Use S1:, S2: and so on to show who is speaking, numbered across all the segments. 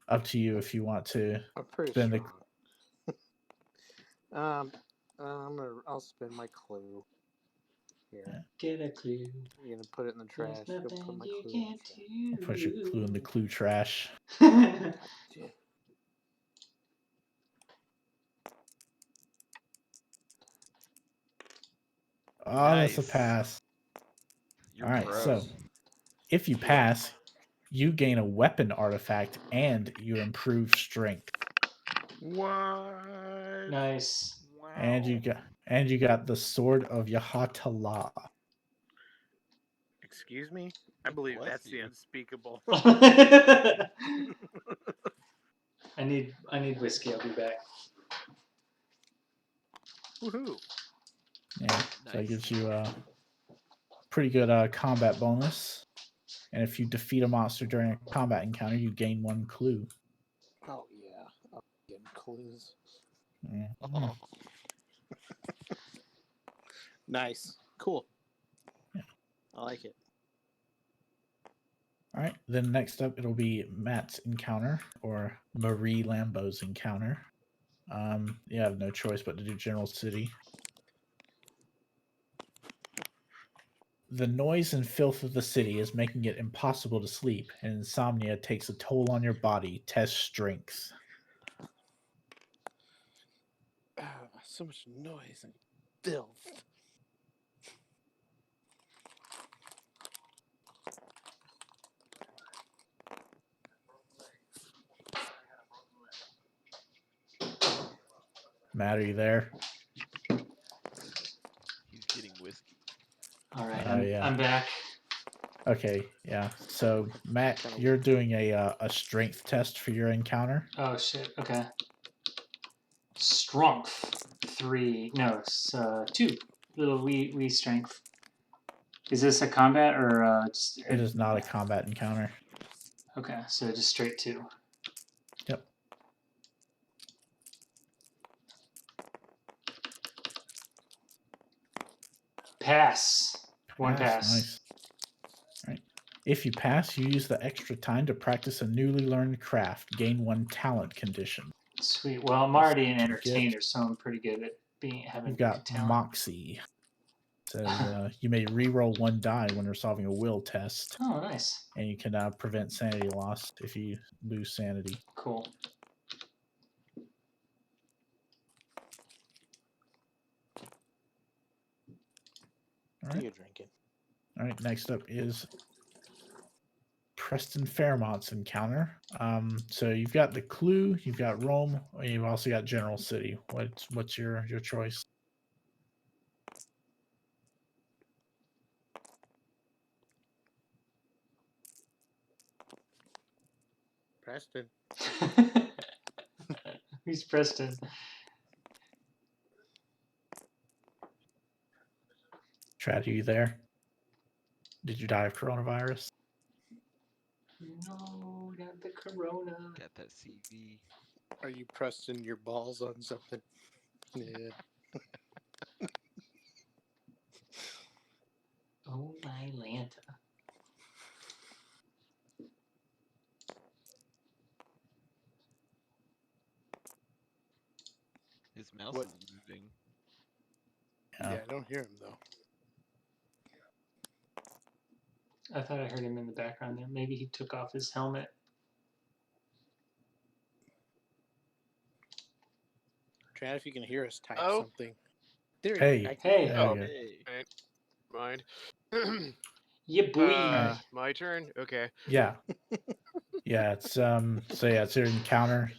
S1: up to you if you want to.
S2: I'm pretty
S1: spend
S2: strong. I'll spend my clue. Here.
S3: Get a clue.
S2: You're gonna put it in the trash.
S3: There's
S2: Go put
S3: nothing
S2: my
S3: you
S2: clue in
S3: can't
S2: the trash.
S3: do.
S1: Put your clue in the clue trash.
S2: Yeah.
S1: Oh,
S4: Nice.
S1: that's a pass.
S4: You're
S1: All right,
S4: pro.
S1: so if you pass, you gain a weapon artifact and you improve strength.
S4: What?
S3: Nice.
S4: Wow.
S1: And you got the sword of Yahatala.
S4: Excuse me? I believe
S5: Bless
S4: that's the
S5: you.
S4: unspeakable.
S3: I need whiskey. I'll be back.
S4: Woohoo.
S1: Yeah, so it
S5: Nice.
S1: gives you a pretty good combat bonus. And if you defeat a monster during a combat encounter, you gain 1 clue.
S2: Oh yeah. I'm getting clues.
S1: Mhm.
S2: Nice. Cool.
S1: Yeah.
S2: I like it.
S1: All right, then next up it'll be Matt's encounter or Marie Lambeau's encounter. You have no choice but to do General City. The noise and filth of the city is making it impossible to sleep, and insomnia takes a toll on your body. Test strength.
S2: So much noise and filth.
S1: Matt, are you there?
S5: He's getting whiskey.
S3: All right,
S1: Yeah.
S3: I'm back.
S1: Okay, yeah. So Matt, you're doing a strength test for your encounter.
S3: Oh shit. Okay. Strength 3. No, it's 2. Little wee strength. Is this a combat or just?
S1: It is not a combat encounter.
S3: Okay, so just straight 2.
S1: Yep.
S3: Pass. One pass.
S1: Nice. All right. If you pass, you use the extra time to practice a newly learned craft. Gain 1 talent condition.
S3: Sweet. Well, I'm already an
S1: Pretty
S3: entertainer,
S1: good.
S3: so I'm pretty good at having
S1: You've
S3: good
S1: got
S3: talent.
S1: Moxie. So you may re-roll 1 die when resolving a will test,
S3: Oh, nice.
S1: and you can prevent sanity loss if you lose sanity.
S3: Cool.
S1: All right.
S2: You're drinking.
S1: All right. Next up is Preston Fairmont's encounter. So you've got the clue, you've got Rome, and you've also got General City. What's your choice?
S2: Preston.
S3: Who's Preston?
S1: Chad, are you there? Did you die of coronavirus?
S3: No, not the corona.
S5: Got that CV.
S2: Are you pressing your balls on something? Yeah.
S3: Oh my Lanta.
S5: His mouse
S2: What?
S5: is moving.
S1: Yeah.
S2: Yeah, I don't hear him though.
S3: I thought I heard him in the background there. Maybe he took off his helmet.
S2: Chad, if you can hear us, type
S6: Oh.
S2: something. There
S1: Hey.
S2: you go.
S3: Hey.
S1: There
S6: Oh,
S1: you go.
S5: Hey.
S6: Mind.
S3: Yeah, boy.
S1: Alright.
S6: My turn. Okay.
S1: Yeah. Yeah, it's it's your encounter.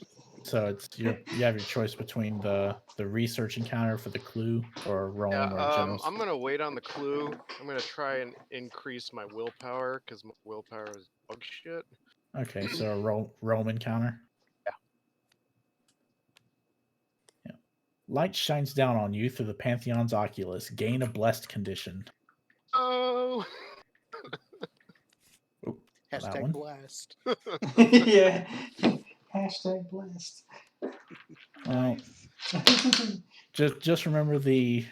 S1: So it's you have your choice between the research encounter for the clue or Rome
S6: Yeah.
S1: or General.
S6: I'm gonna wait on the clue. I'm gonna try and increase my willpower because my willpower is dog shit.
S1: Okay, so a Rome encounter. Yeah. Light shines down on you through the Pantheon's oculus. Gain a blessed condition.
S6: Oh.
S1: That
S2: Hashtag
S1: one.
S2: blast.
S3: Yeah. Hashtag blessed.
S5: Nice.
S1: Just remember the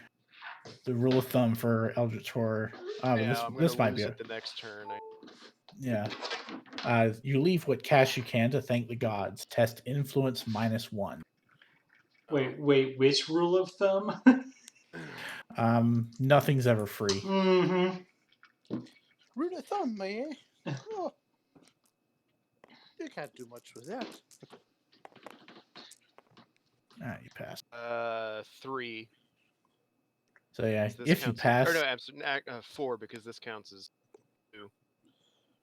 S1: rule of thumb for Eldritch horror.
S6: Yeah, I'm gonna
S1: this might
S6: lose
S1: be
S6: it the next turn.
S1: yeah. You leave what cash you can to thank the gods. Test influence -1.
S3: Wait, which rule of thumb?
S1: Nothing's ever free.
S3: Mm-hmm.
S2: Rule of thumb, man. Oh, you can't do much with that.
S1: All right, you pass.
S6: 3.
S1: So yeah,
S6: 'cause this
S1: if you
S6: counts
S1: pass,
S6: or no, 4 because this counts as.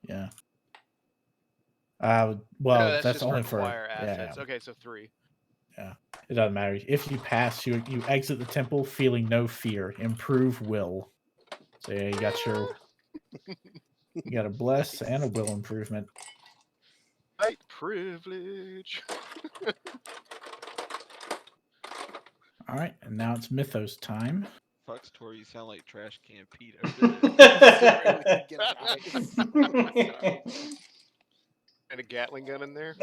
S1: yeah.
S6: No,
S1: Well,
S6: that's
S1: that's
S6: just
S1: only for
S6: require
S1: yeah,
S6: assets.
S1: yeah.
S6: Okay, so 3.
S1: It doesn't matter. If you pass, you exit the temple feeling no fear. Improve will. So yeah, you got a bless and a will improvement.
S6: White privilege.
S1: All right, and now it's Mythos time.
S5: Fucks Tor, you sound like Trash Can Pete over there.
S2: Get right.
S6: And a Gatling gun in there.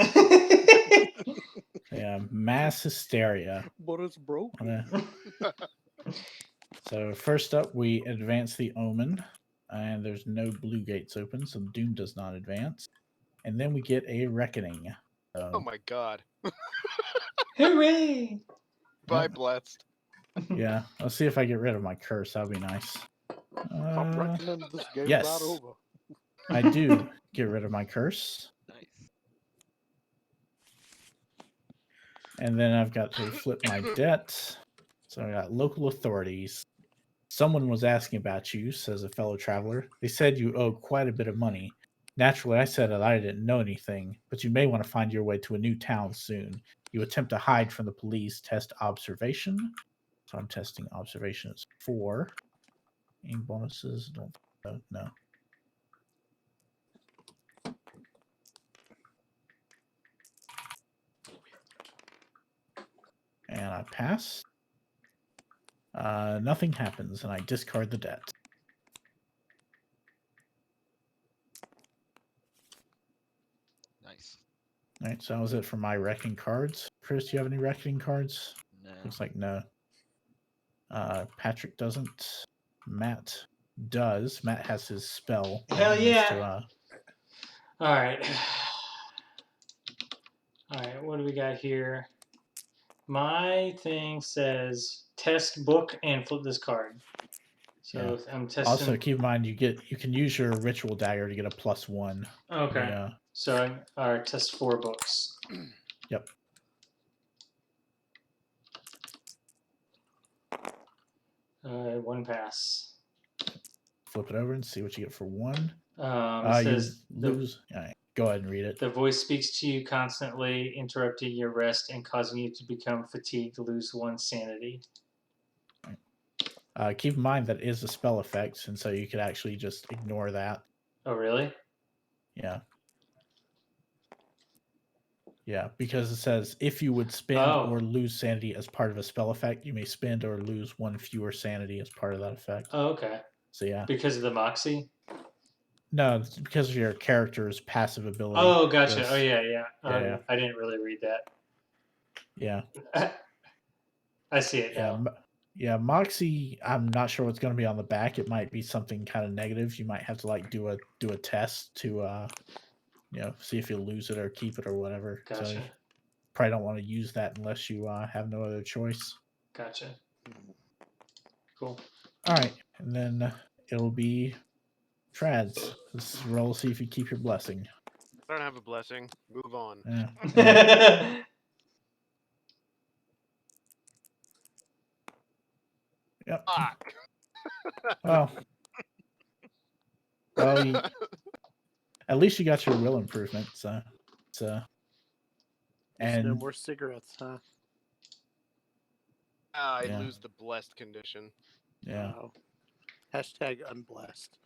S1: Yeah, mass hysteria.
S2: But it's broken.
S1: So first up, we advance the Omen, and there's no blue gates open, so Doom does not advance. And then we get a Reckoning. So,
S6: Oh my god.
S3: Hooray!
S6: Bye,
S1: Yep.
S6: blessed.
S1: yeah, let's see if I get rid of my curse. That'd be nice.
S2: I'm reckoning this game's
S1: yes.
S2: not over.
S1: I do get rid of my curse.
S5: Nice.
S1: And then I've got to flip my debt. So I got local authorities. Someone was asking about you, says a fellow traveler. They said you owe quite a bit of money. Naturally, I said that I didn't know anything, but you may want to find your way to a new town soon. You attempt to hide from the police. Test observation. So I'm testing observations 4. Any bonuses? Don't no. And I pass. Nothing happens, and I discard the debt.
S5: Nice.
S1: All right, so that was it for my reckoning cards. Chris, do you have any reckoning cards?
S5: No.
S1: Looks like no. Patrick doesn't. Matt does. Matt has his spell.
S3: Hell
S1: He needs
S3: yeah.
S1: to,
S3: All right. All right, what do we got here? My thing says test book and flip this card. So I'm testing.
S1: also, keep in mind you can use your ritual dagger to get a +1.
S3: Okay.
S1: Yeah.
S3: So I test 4 books.
S1: Yep.
S3: One pass.
S1: Flip it over and see what you get for 1.
S3: It says
S1: you lose. All right, go ahead and read it.
S3: the voice speaks to you constantly, interrupting your rest and causing you to become fatigued, lose 1 sanity.
S1: Keep in mind that is a spell effect, and so you could actually just ignore that.
S3: Oh, really?
S1: Yeah. Yeah, because it says if you would spend or lose sanity as part of a spell effect, you may spend or lose 1 fewer sanity as part of that effect.
S3: Oh, okay.
S1: So yeah.
S3: Because of the moxie?
S1: No, it's because of your character's passive ability.
S3: Oh, gotcha.
S1: Just,
S3: Oh, yeah.
S1: Yeah.
S3: I didn't really read that.
S1: Yeah.
S3: I see it now.
S1: Yeah, Moxie, I'm not sure what's going to be on the back. It might be something kind of negative. You might have to like do a test to see if you'll lose it or keep it or whatever.
S3: Gotcha.
S1: So you probably don't want to use that unless you have no other choice.
S3: Gotcha. Cool.
S1: All right, and then it'll be Trads. Let's roll, see if you keep your blessing.
S6: I don't have a blessing. Move on.
S1: Yeah. Yep.
S6: Fuck.
S1: Well, at least you got your will improvement. So,
S2: And no
S1: and
S2: more cigarettes, huh?
S6: I
S1: Yeah.
S6: lose the blessed condition.
S1: yeah,
S2: Wow. Hashtag unblessed.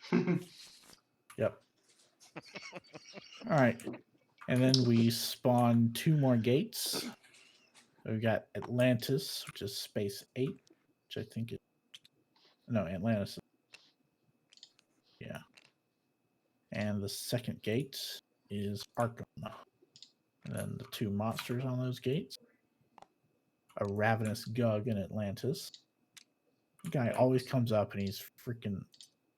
S1: yep. All right, and then we spawn 2 more gates. We've got Atlantis, which is space 8, which I think Atlantis. Yeah. And the second gate is Arkham. And then the 2 monsters on those gates. A ravenous Gug in Atlantis. The guy always comes up and he's freaking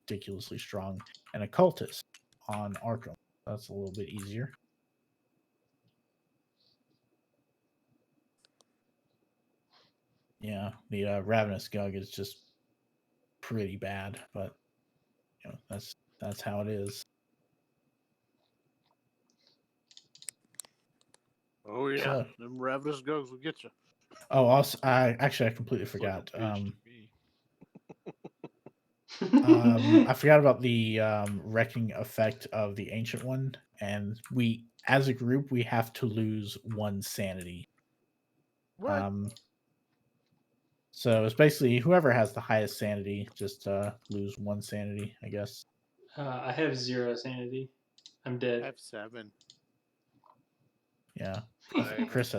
S1: ridiculously strong. And a cultist on Arkham. That's a little bit easier. Yeah, the Ravenous Gug is just pretty bad, but that's how it is.
S2: Oh yeah,
S1: So-
S2: them ravenous gugs will get you.
S1: Oh, also, I completely
S5: It's like a
S1: forgot.
S5: fish to me.
S1: I forgot about the wrecking effect of the ancient one, and we, as a group, we have to lose 1 sanity.
S2: What?
S1: So it's basically whoever has the highest sanity just lose 1 sanity, I guess.
S3: I have 0 sanity. I'm dead.
S2: I have 7.
S1: Yeah,
S6: I'm-
S1: Chris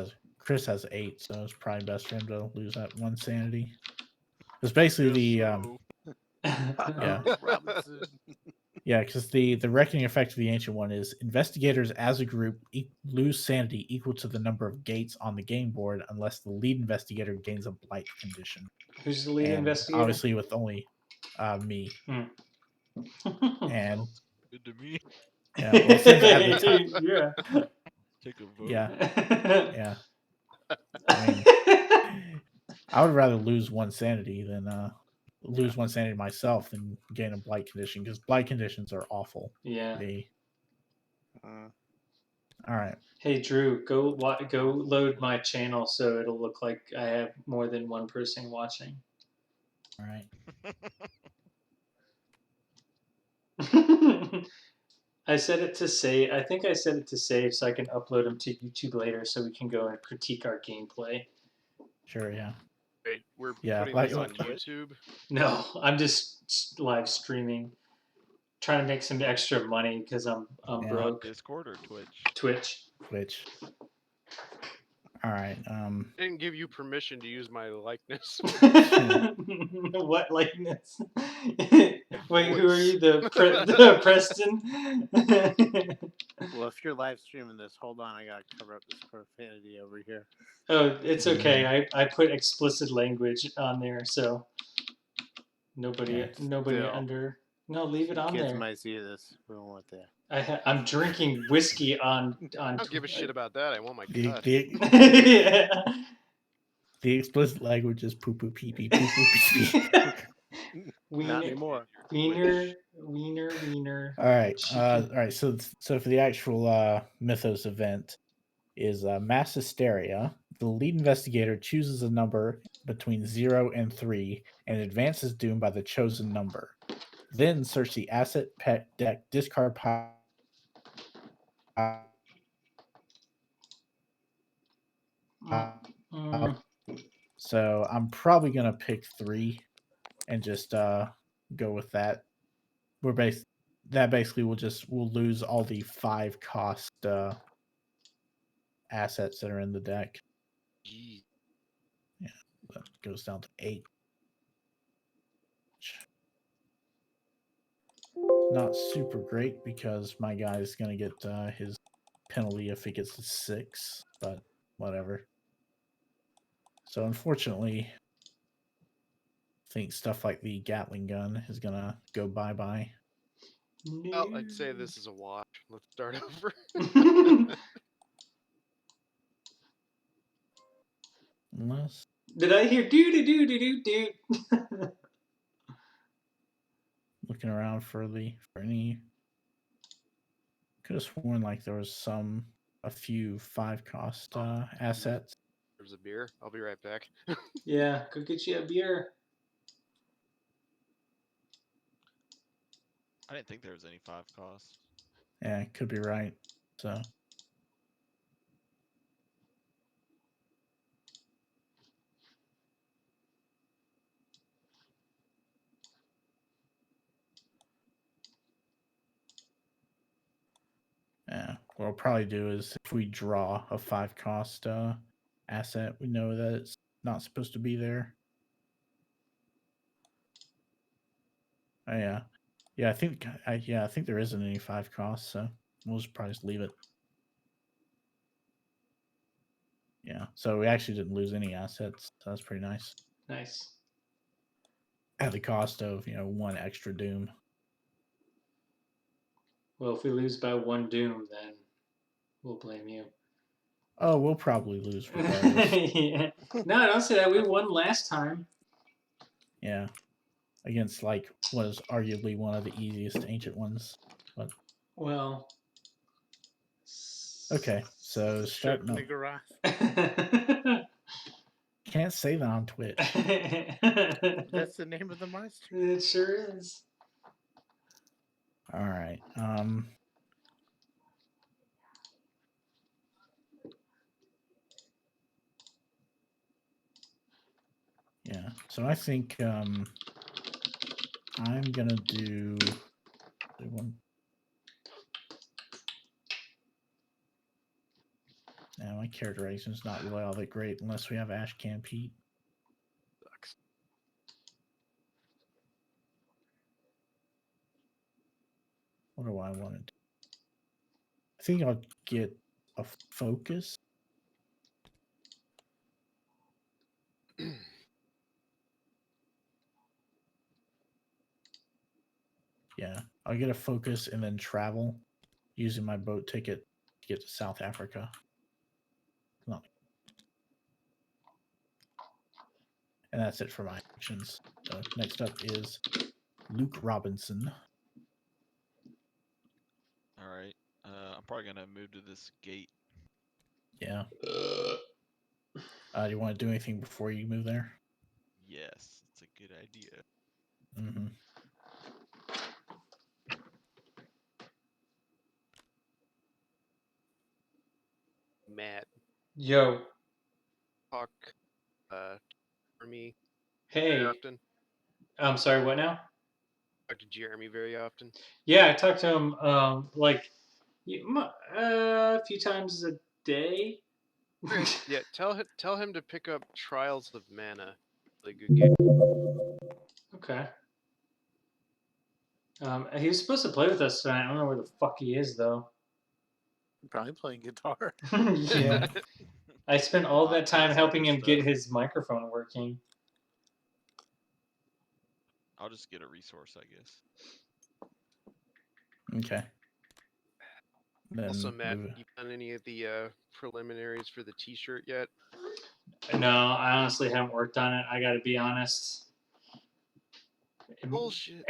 S1: has 8, so it's probably best for him to lose that 1 sanity. It's basically
S5: Guess
S1: the
S5: so.
S1: Yeah.
S2: Robinson.
S1: yeah, because the reckoning effect of the ancient one is investigators as a group lose sanity equal to the number of gates on the game board unless the lead investigator gains a blight condition.
S3: Who's the lead
S1: And
S3: investigator?
S1: obviously with only me. And
S5: Good to me.
S1: yeah, well, since at the time,
S3: yeah.
S5: Take a vote.
S1: yeah, yeah. I mean, I would rather lose 1 sanity than lose 1 sanity myself than gain a blight condition, because blight conditions are awful.
S3: Yeah.
S1: All right.
S3: Hey Drew, go load my channel so it'll look like I have more than one person watching.
S1: All right.
S3: I set it to save. I think I set it to save so I can upload them to YouTube later so we can go and critique our gameplay.
S1: Sure. Yeah.
S6: Wait, we're
S1: Yeah,
S6: putting
S1: like-
S6: this on YouTube.
S3: No, I'm just live streaming, trying to make some extra money because I'm
S1: Yeah.
S3: broke.
S5: Discord or Twitch?
S3: Twitch.
S1: Which. All right.
S6: I didn't give you permission to use my likeness.
S3: What likeness? Wait, who are you? The Preston?
S2: Well, if you're live streaming this, hold on, I gotta cover up this profanity over here.
S3: Oh, it's okay. I put explicit language on there, so nobody
S2: Still.
S3: under. No, leave it on
S2: Kids
S3: there.
S2: might see this. We don't want that.
S3: I'm drinking whiskey on.
S6: I don't give a shit about that. I want my
S1: The
S6: cut.
S1: the, the explicit language is poo poo pee pee poo poo pee pee.
S2: Not
S3: Wiener,
S2: anymore.
S3: wiener.
S1: All right.
S3: chicken.
S1: All right. So for the actual Mythos event is mass hysteria. The lead investigator chooses a number between 0 and 3 and advances doom by the chosen number. Then search the asset pet deck discard pile. So I'm probably gonna pick 3 and just go with that. Basically we'll lose all the 5 cost assets that are in the deck.
S6: Gee.
S1: That goes down to 8. Not super great because my guy's gonna get his penalty if he gets to 6, but whatever. So unfortunately, I think stuff like the Gatling gun is gonna go bye-bye.
S6: Well, I'd say this is a wash. Let's start over.
S1: Unless
S3: Did I hear do?
S1: looking around for any, could have sworn like there was a few 5 cost assets.
S6: There's a beer. I'll be right back.
S3: Yeah, go get you a beer.
S5: I didn't think there was any 5 costs.
S1: Yeah, could be right. So yeah, what we'll probably do is if we draw a 5 cost asset, we know that it's not supposed to be there. Oh, yeah. Yeah, I think there isn't any 5 costs, so we'll just probably just leave it. Yeah, so we actually didn't lose any assets. So that's pretty nice.
S3: Nice.
S1: At the cost of 1 extra doom.
S3: Well, if we lose by 1 doom, then we'll blame you.
S1: Oh, we'll probably lose regardless.
S3: Yeah. No, don't say that. We won last time.
S1: Yeah. Against like what is arguably one of the easiest ancient ones. But
S3: Well.
S1: okay, so
S2: Shook
S1: starting up.
S2: Niggurath.
S1: Can't say that on Twitch.
S2: That's the name of the monster.
S3: It sure is.
S1: All right. Yeah. So I think I'm gonna do one. Now my characterization is not really all that great unless we have Ash Can Pete.
S6: Sucks.
S1: What do I want to do? I think I'll get a focus. Yeah, I'll get a focus and then travel using my boat ticket to get to South Africa. No. And that's it for my actions. So next up is Luke Robinson.
S5: All right. I'm probably gonna move to this gate.
S1: Yeah. Do you want to do anything before you move there?
S5: Yes, it's a good idea.
S1: Mm-hmm.
S6: Matt,
S3: Yo.
S6: talk Jeremy
S3: Hey.
S6: very often.
S3: I'm sorry, what now?
S6: Talk to Jeremy very often.
S3: Yeah, I talk to him like a few times a day.
S6: Yeah, tell him to pick up Trials of Mana. Really good game.
S3: Okay. He was supposed to play with us tonight. I don't know where the fuck he is though.
S2: Probably playing guitar.
S3: Yeah. I spent all that time
S5: Lots of
S3: helping
S5: other
S3: him get
S5: stuff.
S3: his microphone working.
S5: I'll just get a resource, I guess.
S1: Okay. Then
S6: Also, Matt,
S1: move-
S6: you done any of the preliminaries for the T-shirt yet?
S3: No, I honestly haven't worked on it. I got to be honest.
S6: Bullshit.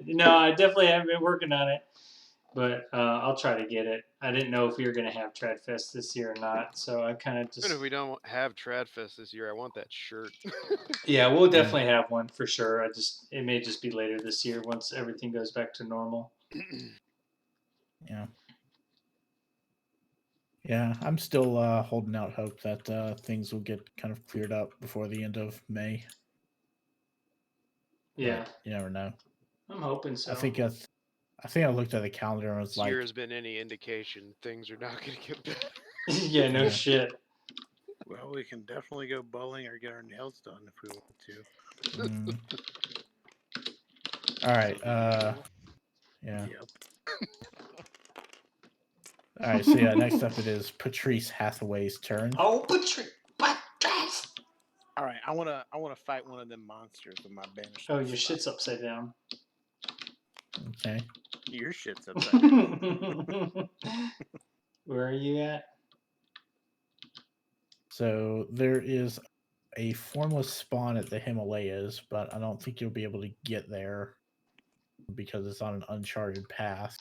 S3: No, I definitely haven't been working on it, but I'll try to get it. I didn't know if we were gonna have Tradfest this year or not, so I kind of just.
S6: Even if we don't have Tradfest this year, I want that shirt.
S3: Yeah, we'll definitely have one for sure. It may just be later this year once everything goes back to normal.
S1: Yeah. Yeah, I'm still holding out hope that things will get kind of cleared up before the end of May.
S3: Yeah,
S1: But you never know.
S3: I'm hoping so.
S1: I think I looked at the calendar and was
S6: This
S1: like,
S6: year has been any indication, things are not going to get better.
S3: Yeah, no
S1: Yeah.
S3: shit.
S2: Well, we can definitely go bowling or get our nails done if we want to.
S1: all right,
S5: Unbelievable.
S1: yeah.
S2: Yep.
S1: All right, so yeah, next up it is Patrice Hathaway's turn.
S3: Oh, Patrice!
S2: All right, I wanna fight one of them monsters with my banishment.
S3: Oh, your
S2: spell.
S3: shit's upside down.
S1: Okay.
S2: Your shit's upside down.
S3: Where are you at?
S1: So there is a formless spawn at the Himalayas, but I don't think you'll be able to get there because it's on an uncharted path.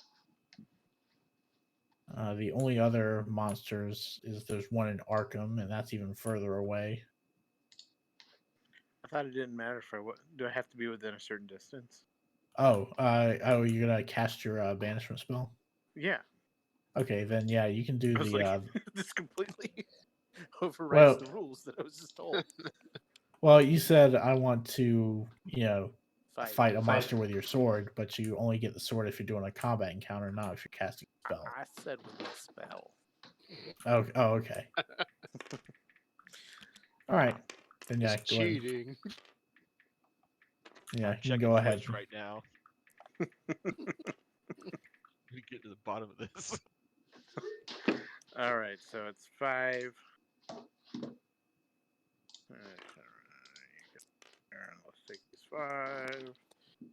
S1: The only other monsters is there's one in Arkham, and that's even further away.
S2: I thought it didn't matter for what. Do I have to be within a certain distance?
S1: Oh, you're gonna cast your banishment spell?
S2: Yeah.
S1: Okay, then yeah, you can do
S2: I was
S1: the.
S2: like, this completely overwrites
S1: Well-
S2: the rules that I was just told.
S1: Well, you said I want to, fight a
S2: Fight.
S1: monster with your sword, but you only get the sword if you're doing a combat encounter, not if you're casting a spell.
S2: I said with a spell.
S1: Oh, okay. All right, then yeah,
S6: It's
S1: go ahead.
S6: cheating.
S1: Yeah,
S5: I'm
S1: you can
S5: checking
S1: go ahead.
S5: Twitch right now. We get to the bottom of this.
S2: All right, so it's 5. Let's take this 5.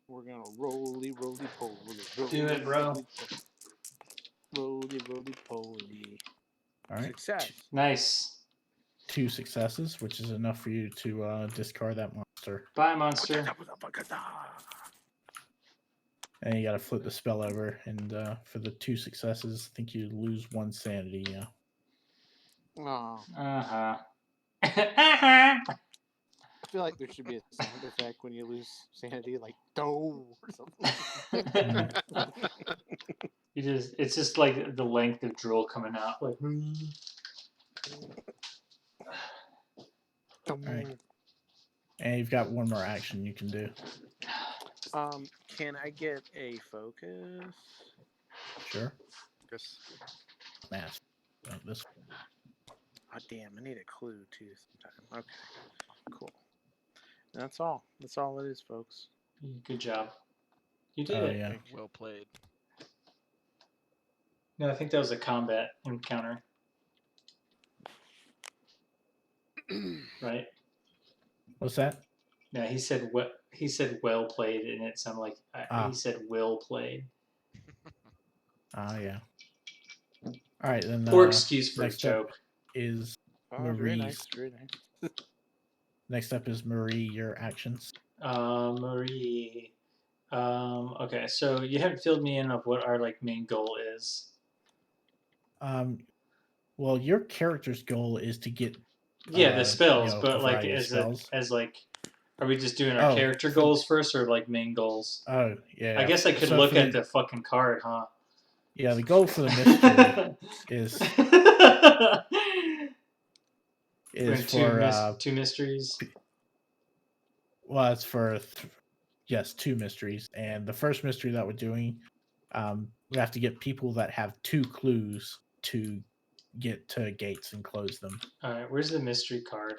S2: We're gonna roly poly.
S3: Do it, bro.
S2: Roly poly.
S1: All right.
S2: Success.
S3: Nice.
S1: 2 successes, which is enough for you to discard that monster.
S3: Bye, monster.
S1: And you got to flip the spell over. And for the 2 successes, I think you lose 1 sanity. Yeah.
S2: Oh,
S3: Uh-huh.
S2: I feel like there should be a sound effect when you lose sanity, like "do" or something.
S3: It's just like the length of drool coming out. Like,
S1: right. And you've got 1 more action you can do.
S2: Can I get a focus?
S1: Sure.
S6: Guess.
S1: Mass. This.
S2: Oh, damn, I need a clue too sometime. Okay, cool. That's all. That's all it is, folks.
S3: good job. You did
S1: Oh
S3: it.
S1: yeah.
S5: Well played.
S3: No, I think that was a combat encounter. Right?
S1: What's that?
S3: No, he said what he said well played, and it sounded like he said will played.
S1: Yeah. All right, then.
S3: Poor excuse for a
S1: next up
S3: joke.
S1: is
S2: Oh, very
S1: Marie's.
S2: nice, very nice.
S1: Next up is Marie. Your actions.
S3: Marie. Okay, so you haven't filled me in of what our like main goal is.
S1: Well, your character's goal is to get.
S3: Yeah, the spells,
S1: a
S3: but like
S1: variety of spells.
S3: as like, are we just doing our character goals first, or like main goals?
S1: Oh yeah.
S3: I guess I could
S1: So
S3: look
S1: for
S3: at the fucking card, huh?
S1: Yeah, the goal for the mystery is for
S3: two mysteries.
S1: Well, it's for yes, 2 mysteries, and the first mystery that we're doing, we have to get people that have 2 clues to get to gates and close them.
S3: All right, where's the mystery card?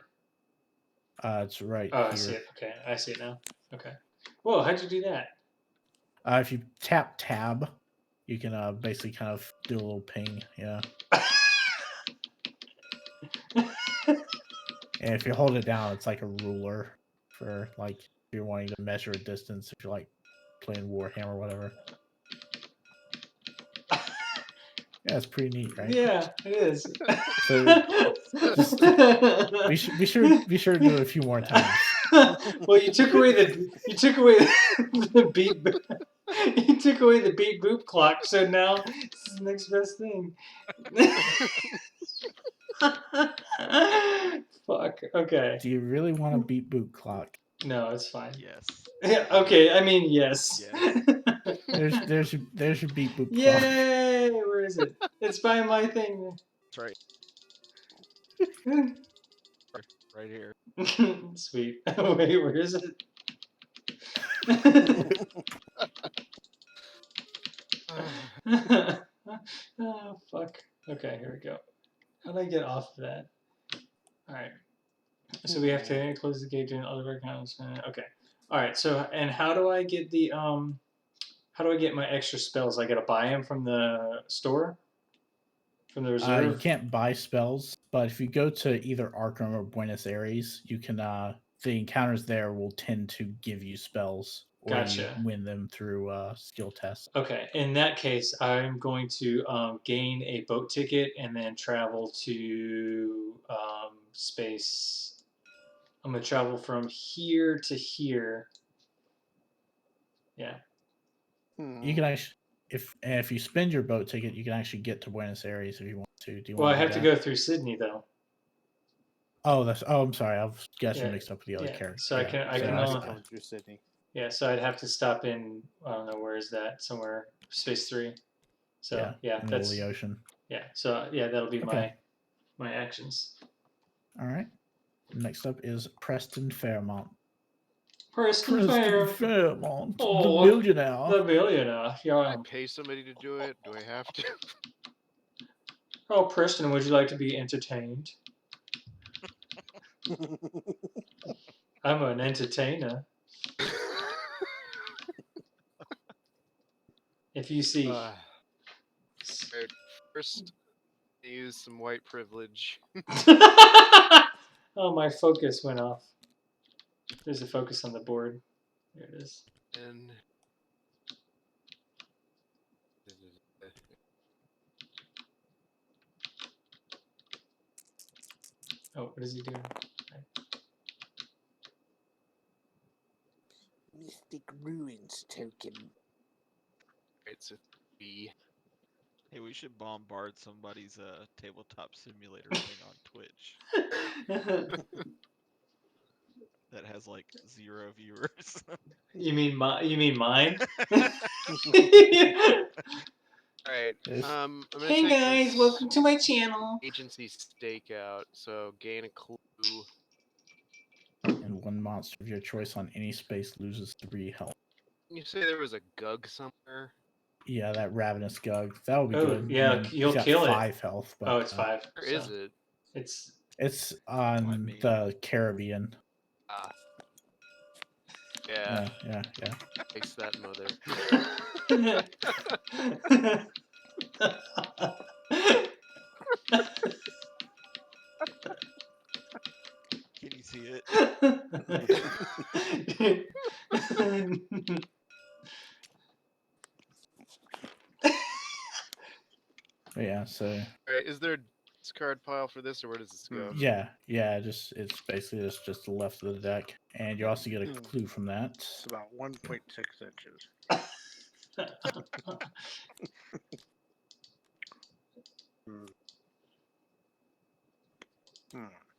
S1: It's right
S3: Oh,
S1: here.
S3: I see it. Okay, I see it now. Okay. Whoa, how'd you do that?
S1: If you tap tab, you can basically kind of do a little ping. Yeah. And if you hold it down, it's like a ruler for like if you're wanting to measure a distance. If you're like playing Warhammer or whatever. Yeah, it's pretty neat, right?
S3: Yeah, it is.
S1: So just be sure to do it a few more times.
S3: Well, you took away the beat. You took away the beat boop clock, so now this is the next best thing. Fuck. Okay.
S1: Do you really want to beat boot clock?
S3: No, it's fine.
S5: Yes.
S3: Yeah. Okay. I mean, yes.
S1: There's your beat boot clock.
S3: Yay! Where is it? It's by my thing.
S5: That's right. Right here.
S3: Sweet. Wait, where is it? Oh, fuck. Okay, here we go. How do I get off of that? Alright. So we have to close the gate during other accounts. Okay. Alright, so, and how do I get the, how do I get my extra spells? I gotta buy them from the store? From the reserve?
S1: You can't buy spells, but if you go to either Arkham or Buenos Aires, you can, the encounters there will tend to give you spells. Or
S3: Gotcha.
S1: you win them through skill tests.
S3: Okay, in that case, I'm going to gain a boat ticket and then travel to space. I'm going to travel from here to here. Yeah.
S1: You can actually, if you spend your boat ticket, you can actually get to Buenos Aires if you want to. Do you
S3: Well, I
S1: want
S3: have to go through Sydney though.
S1: Oh, I'm sorry. I've got you mixed up with the other character.
S3: So I can
S2: going through Sydney.
S3: Yeah, so I'd have to stop in. I don't know, where is that? Somewhere space 3. So yeah,
S1: in
S3: that's
S1: the ocean.
S3: Yeah. So yeah, that'll be
S1: Okay.
S3: my actions.
S1: All right. Next up is Preston Fairmont.
S3: Preston
S1: Fairmont,
S3: Oh,
S1: the billionaire.
S3: The billionaire.
S6: Can I
S3: Yeah.
S6: pay somebody to do it? Do I have to?
S3: Oh, Preston, would you like to be entertained? I'm an entertainer. If you see.
S6: Right, first, use some white privilege.
S3: Oh, my focus went off. There's a focus on the board. There it is.
S6: And
S3: Oh, what is he doing?
S2: Mystic Ruins token.
S6: it's a B.
S5: Hey, we should bombard somebody's tabletop simulator thing on Twitch that has like 0 viewers.
S3: You mean mine?
S6: Alright,
S1: Yes.
S6: I'm gonna
S3: Hey
S6: take
S3: guys,
S6: this
S3: welcome to my channel.
S6: agency stakeout. So gain a clue.
S1: And one monster of your choice on any space loses 3 health.
S6: You say there was a Gug somewhere?
S1: Yeah, that ravenous Gug. That would be
S3: Oh,
S1: good.
S3: yeah,
S1: I mean,
S3: you'll
S1: he's got
S3: kill it.
S1: 5 health. But,
S3: Oh, it's 5.
S6: Where is it?
S3: It's
S1: It's on
S5: me.
S1: the Caribbean.
S6: Ah. Yeah,
S1: Yeah.
S6: takes that mother.
S5: Can you see it?
S1: But yeah, so
S6: Alright, is there a discard pile for this, or where does this go?
S1: yeah, it's basically just the left of the deck. And you also get a clue from that.
S4: It's about 1.6 inches.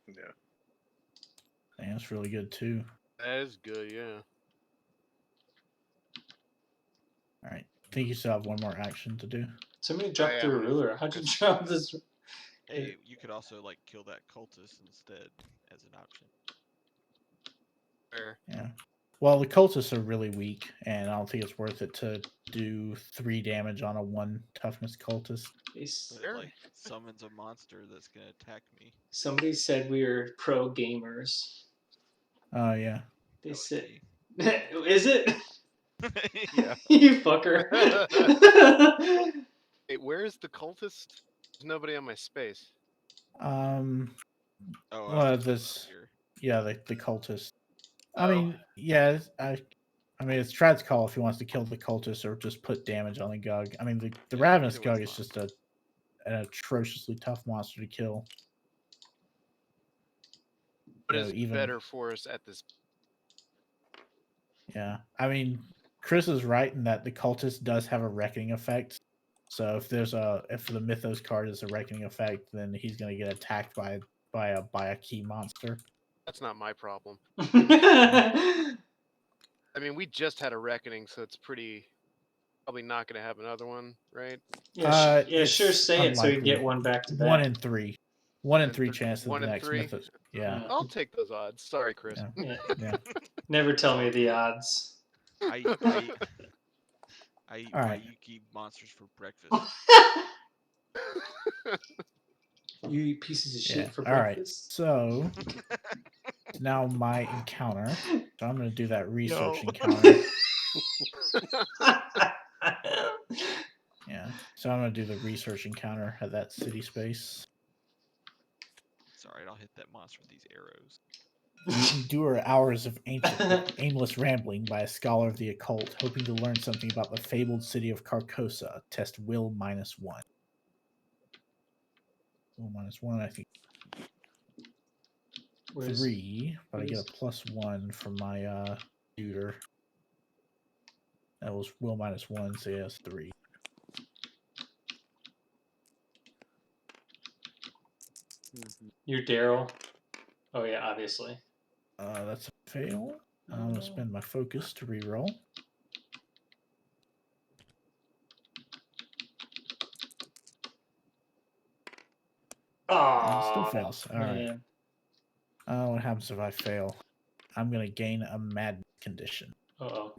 S4: Yeah.
S1: And it's really good too.
S6: That is good, yeah.
S1: Alright. I think you still have one more action to do.
S3: Somebody dropped
S6: yeah,
S3: through a
S6: I'm gonna
S3: ruler. How'd you drop this?
S5: Hey, you could also like kill that cultist instead as an option.
S6: Fair.
S1: Yeah. Well, the cultists are really weak, and I don't think it's worth it to do 3 damage on a 1 toughness cultist.
S5: But it like summons a monster that's gonna attack me.
S3: Somebody said we were pro gamers.
S1: Oh, yeah.
S3: They
S5: That was
S3: said,
S5: me.
S3: is it?
S5: Yeah.
S3: You fucker.
S6: Hey, where is the cultist? There's nobody on my space.
S5: Oh,
S1: Well,
S5: I was
S1: this-
S5: here.
S1: Yeah, the cultist. I
S6: Oh.
S1: mean, yeah, I mean, it's Trad's call if he wants to kill the cultist or just put damage on the Gug. I mean, the
S5: Yeah,
S1: Ravenous
S5: either way's
S1: Gug is
S5: fine.
S1: just an atrociously tough monster to kill.
S6: What
S1: You know,
S6: is
S1: even-
S6: better for us at this?
S1: Yeah, I mean, Chris is right in that the cultist does have a reckoning effect. So if the Mythos card is a reckoning effect, then he's going to get attacked by a key monster.
S6: That's not my problem. I mean, we just had a reckoning, so it's probably not going to have another one, right?
S3: Yeah,
S1: It's
S3: sure, say it so you
S1: unlikely.
S3: get one back to back.
S1: 1 in 3. 1 in 3
S6: 1
S1: chance of
S6: in
S1: the next
S6: 3?
S1: Mythos. Yeah.
S6: I'll take those odds. Sorry, Chris.
S1: Yeah.
S3: Yeah.
S1: Yeah.
S3: Never tell me the odds.
S5: I eat
S1: Alright.
S5: Mayuki monsters for breakfast.
S3: You eat pieces of shit
S1: Yeah.
S3: for
S1: All right.
S3: breakfast.
S1: So now my encounter. So I'm going to do that research
S4: No.
S1: encounter. Yeah. So I'm going to do the research encounter at that city space.
S5: It's alright, I'll hit that monster with these arrows.
S1: You endure hours of aimless rambling by a scholar of the occult, hoping to learn something about the fabled city of Carcosa. Test will -1. Will -1, I think
S3: Where's
S1: 3, but I get a
S3: where's-
S1: +1 from my tutor. That was will -1, so yes, 3.
S3: You're Daryl? Oh yeah, obviously.
S1: That's a fail. I'm gonna spend my focus to reroll.
S3: Oh,
S1: Still fails. All right.
S3: man.
S1: What happens if I fail? I'm gonna gain a mad condition.
S3: Uh-oh.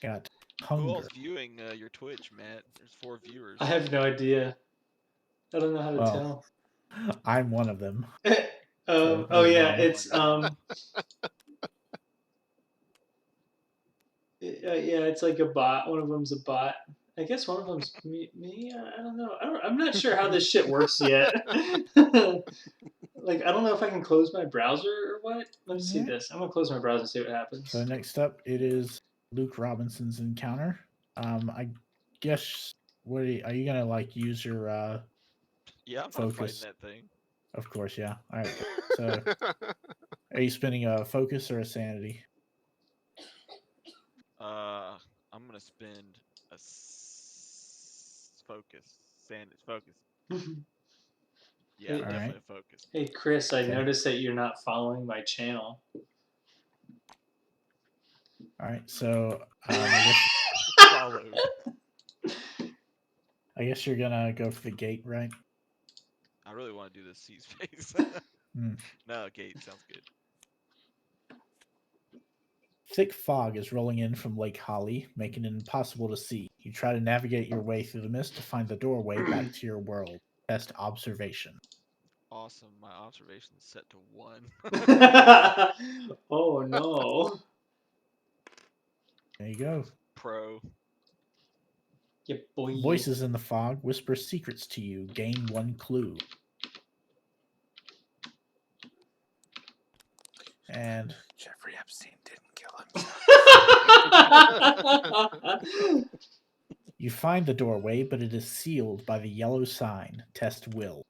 S1: Got
S5: Who
S1: hunger.
S5: all's viewing your Twitch, Matt? There's 4 viewers.
S3: I have no idea. I don't know how to
S1: Well,
S3: tell.
S1: I'm one of them.
S3: Oh
S1: there's
S3: yeah,
S1: one.
S3: it's yeah, it's like a bot. One of them's a bot. I guess one of them's me. I don't know. I'm not sure how this shit works yet. Like, I don't know if I can close my browser or or what? Let me see
S1: Alright.
S3: this. I'm gonna close my browser and see what happens.
S1: So next up, it is Luke Robinson's encounter. I guess what are you gonna like use your
S5: Yeah, I'm not fighting
S1: focus?
S5: that thing.
S1: Of course, yeah. All right. So are you spending a focus or a sanity?
S5: I'm gonna spend a focus. Focus. Yeah,
S3: Hey,
S5: definitely
S1: Alright.
S5: a focus.
S3: Hey Chris, I
S1: Okay.
S3: noticed that you're not following my channel.
S1: All right. So
S5: Followed.
S1: I guess you're gonna go for the gate, right?
S5: I really want to do this sea space.
S1: Hmm.
S5: No, gate sounds good.
S1: Thick fog is rolling in from Lake Holly, making it impossible to see. You try to navigate your way through the mist to find the doorway back to your world. Test observation.
S5: Awesome. My observation is set to 1.
S3: Oh no.
S1: There you go.
S5: Pro.
S3: Yeah, boy.
S1: Voices in the fog whisper secrets to you. Gain 1 clue. And
S2: Jeffrey Epstein didn't kill himself.
S1: you find the doorway, but it is sealed by the yellow sign. Test will.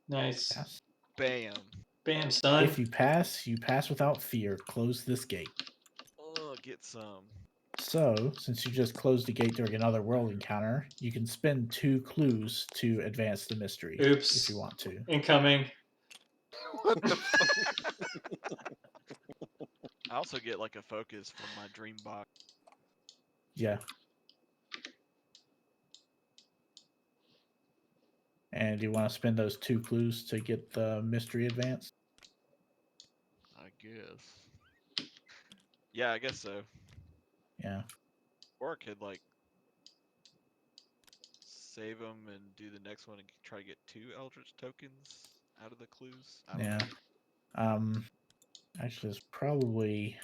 S3: Nice.
S1: Pass.
S5: Bam.
S3: Bam, son.
S1: If you pass without fear. Close this gate.
S5: Oh, get some.
S1: So, since you just closed the gate during another world encounter, you can spend 2 clues to advance the mystery.
S3: Oops.
S1: If you want to.
S3: Incoming.
S6: What the fuck?
S5: I also get like a focus from my dream box.
S1: Yeah. And do you want to spend those 2 clues to get the mystery advanced?
S5: I guess. Yeah, I guess so.
S1: Yeah.
S5: Or I could like save them and do the next one and try to get 2 Eldritch tokens out of the clues. I don't know.
S1: Actually, it's probably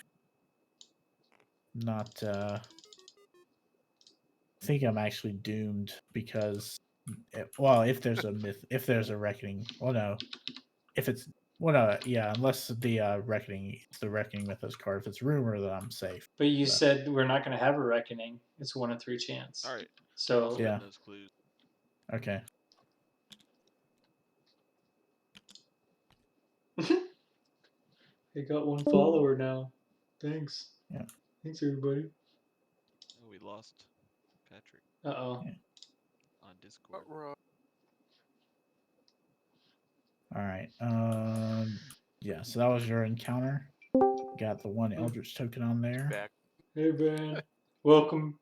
S1: not. I think I'm actually doomed because, if there's a if there's a reckoning. Well, no, if it's yeah, unless the reckoning, it's the reckoning mythos card. If it's rumor, that I'm safe.
S3: But you
S1: But-
S3: said we're not going to have a reckoning. It's 1 in 3 chance.
S5: All right.
S3: So
S5: I'll spend
S1: Yeah.
S5: those clues.
S1: Okay.
S3: I got 1 follower now. Thanks.
S1: Yeah.
S3: Thanks, everybody.
S5: Oh, we lost Patrick
S3: Uh-oh.
S1: Yeah.
S5: on Discord.
S1: All right. Yeah. So that was your encounter. Got the 1 Eldritch token on there.
S6: Back.
S3: Hey, Ben. Welcome.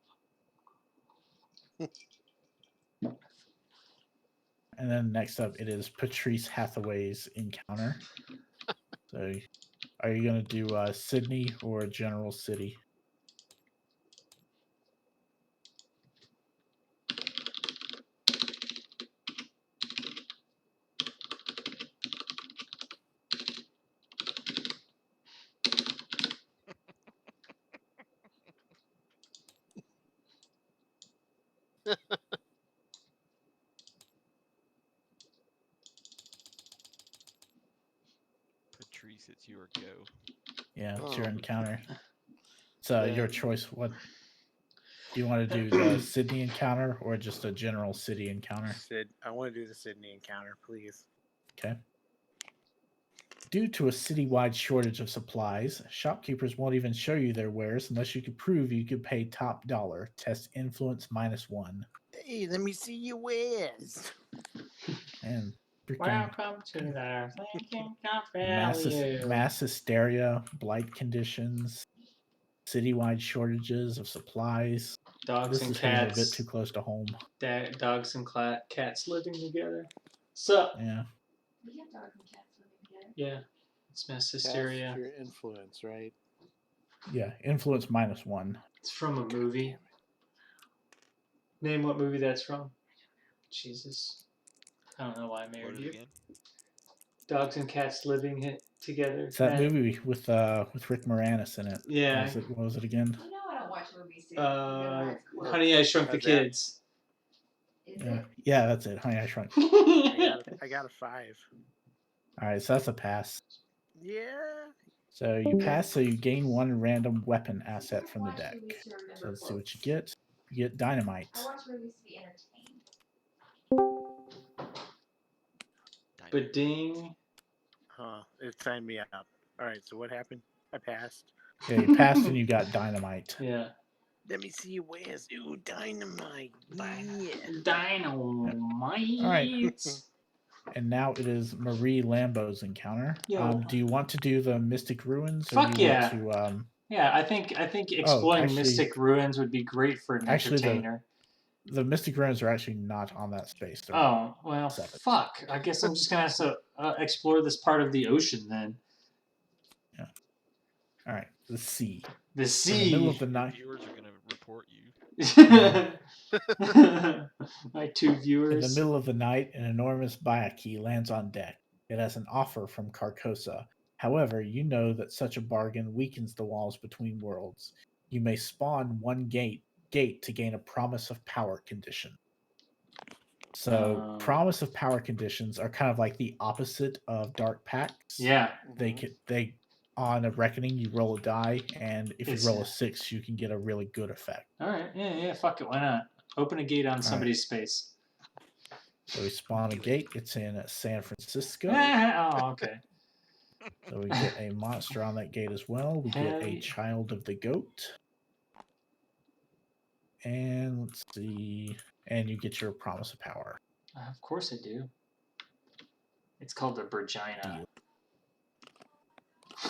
S1: And then next up, it is Patrice Hathaway's encounter. So, are you gonna do Sydney or General City?
S5: Patrice, it's your go.
S1: Yeah, it's your
S2: Oh.
S1: encounter. So
S2: Yeah.
S1: your choice. What do you want to do? The Sydney encounter or just a general city encounter?
S4: I want to do the Sydney encounter, please.
S1: Okay. Due to a citywide shortage of supplies, shopkeepers won't even show you their wares unless you can prove you could pay top dollar. Test influence -1.
S4: Hey, let me see your wares.
S1: And freaking
S3: Welcome to the Thinking Value.
S1: mass hysteria, blight conditions, citywide shortages of supplies.
S3: Dogs
S1: This
S3: and
S1: is hitting a bit
S3: cats.
S1: too close to home.
S3: Dogs and cats living together. Sup?
S1: Yeah.
S7: We have dogs and cats living together.
S3: Yeah. It's mass
S2: Cast
S3: hysteria.
S2: your influence, right?
S1: Yeah. Influence -1.
S3: It's from a movie. Name what movie that's from. Jesus. I don't know why I
S5: What
S3: married
S5: is it
S3: you.
S5: again?
S3: Dogs and cats living together.
S1: It's that
S3: Man.
S1: movie with Rick Moranis in it.
S3: Yeah.
S1: What was it again?
S7: You know I don't watch movies. So you know it's cool.
S3: Honey, I Shrunk the
S6: How's that?
S3: Kids.
S7: Is
S1: Yeah,
S7: it?
S1: yeah, that's it. Honey, I Shrunk.
S6: I got it.
S4: I got a 5.
S1: All right, so that's a pass.
S4: Yeah.
S1: So you pass, so you gain 1 random weapon asset from the
S7: watch
S1: deck.
S7: movies to
S1: So
S7: remember
S1: let's see what you
S7: quotes.
S1: get. You get dynamite.
S7: I watch movies to be entertained.
S3: But ding.
S4: Huh. It signed me up. All right. So what happened? I passed.
S1: Yeah, you passed and you got dynamite.
S3: Yeah.
S4: Let me see your wares. Ooh, dynamite. Yeah.
S3: Dynamite.
S1: All right. And now it is Marie Lambeau's encounter.
S3: Yo.
S1: Do you want to do the Mystic Ruins, or
S3: Fuck
S1: do you
S3: yeah.
S1: want to?
S3: Yeah, I think exploring
S1: actually-
S3: Mystic Ruins would be great for an
S1: Actually,
S3: entertainer.
S1: The Mystic Ruins are actually not on that space. They're
S3: Oh, well,
S1: 7.
S3: fuck. I guess I'm just going to have to explore this part of the ocean then.
S1: Yeah. All right. The sea.
S3: The
S1: In the
S3: sea.
S1: middle of the night.
S5: Viewers are gonna report you.
S3: My 2
S1: In
S3: viewers.
S1: the middle of the night, an enormous Bayaki lands on deck. It has an offer from Carcosa. However, you know that such a bargain weakens the walls between worlds. You may spawn 1 gate to gain a promise of power condition. So, promise of power conditions are kind of like the opposite of dark pacts.
S3: Yeah.
S1: They on a reckoning, you roll a die, and if
S3: It's-
S1: you roll a 6, you can get a really good effect.
S3: All right. Yeah, fuck it. Why not? Open a gate on somebody's space.
S1: So we spawn a gate. It's in San Francisco.
S3: Oh, okay.
S1: So we get a monster on that gate as well. We get
S3: Hell
S1: a
S3: yeah.
S1: child of the goat. And let's see. And you get your promise of power.
S3: Of course I do. It's called the Virginia.
S1: Deal.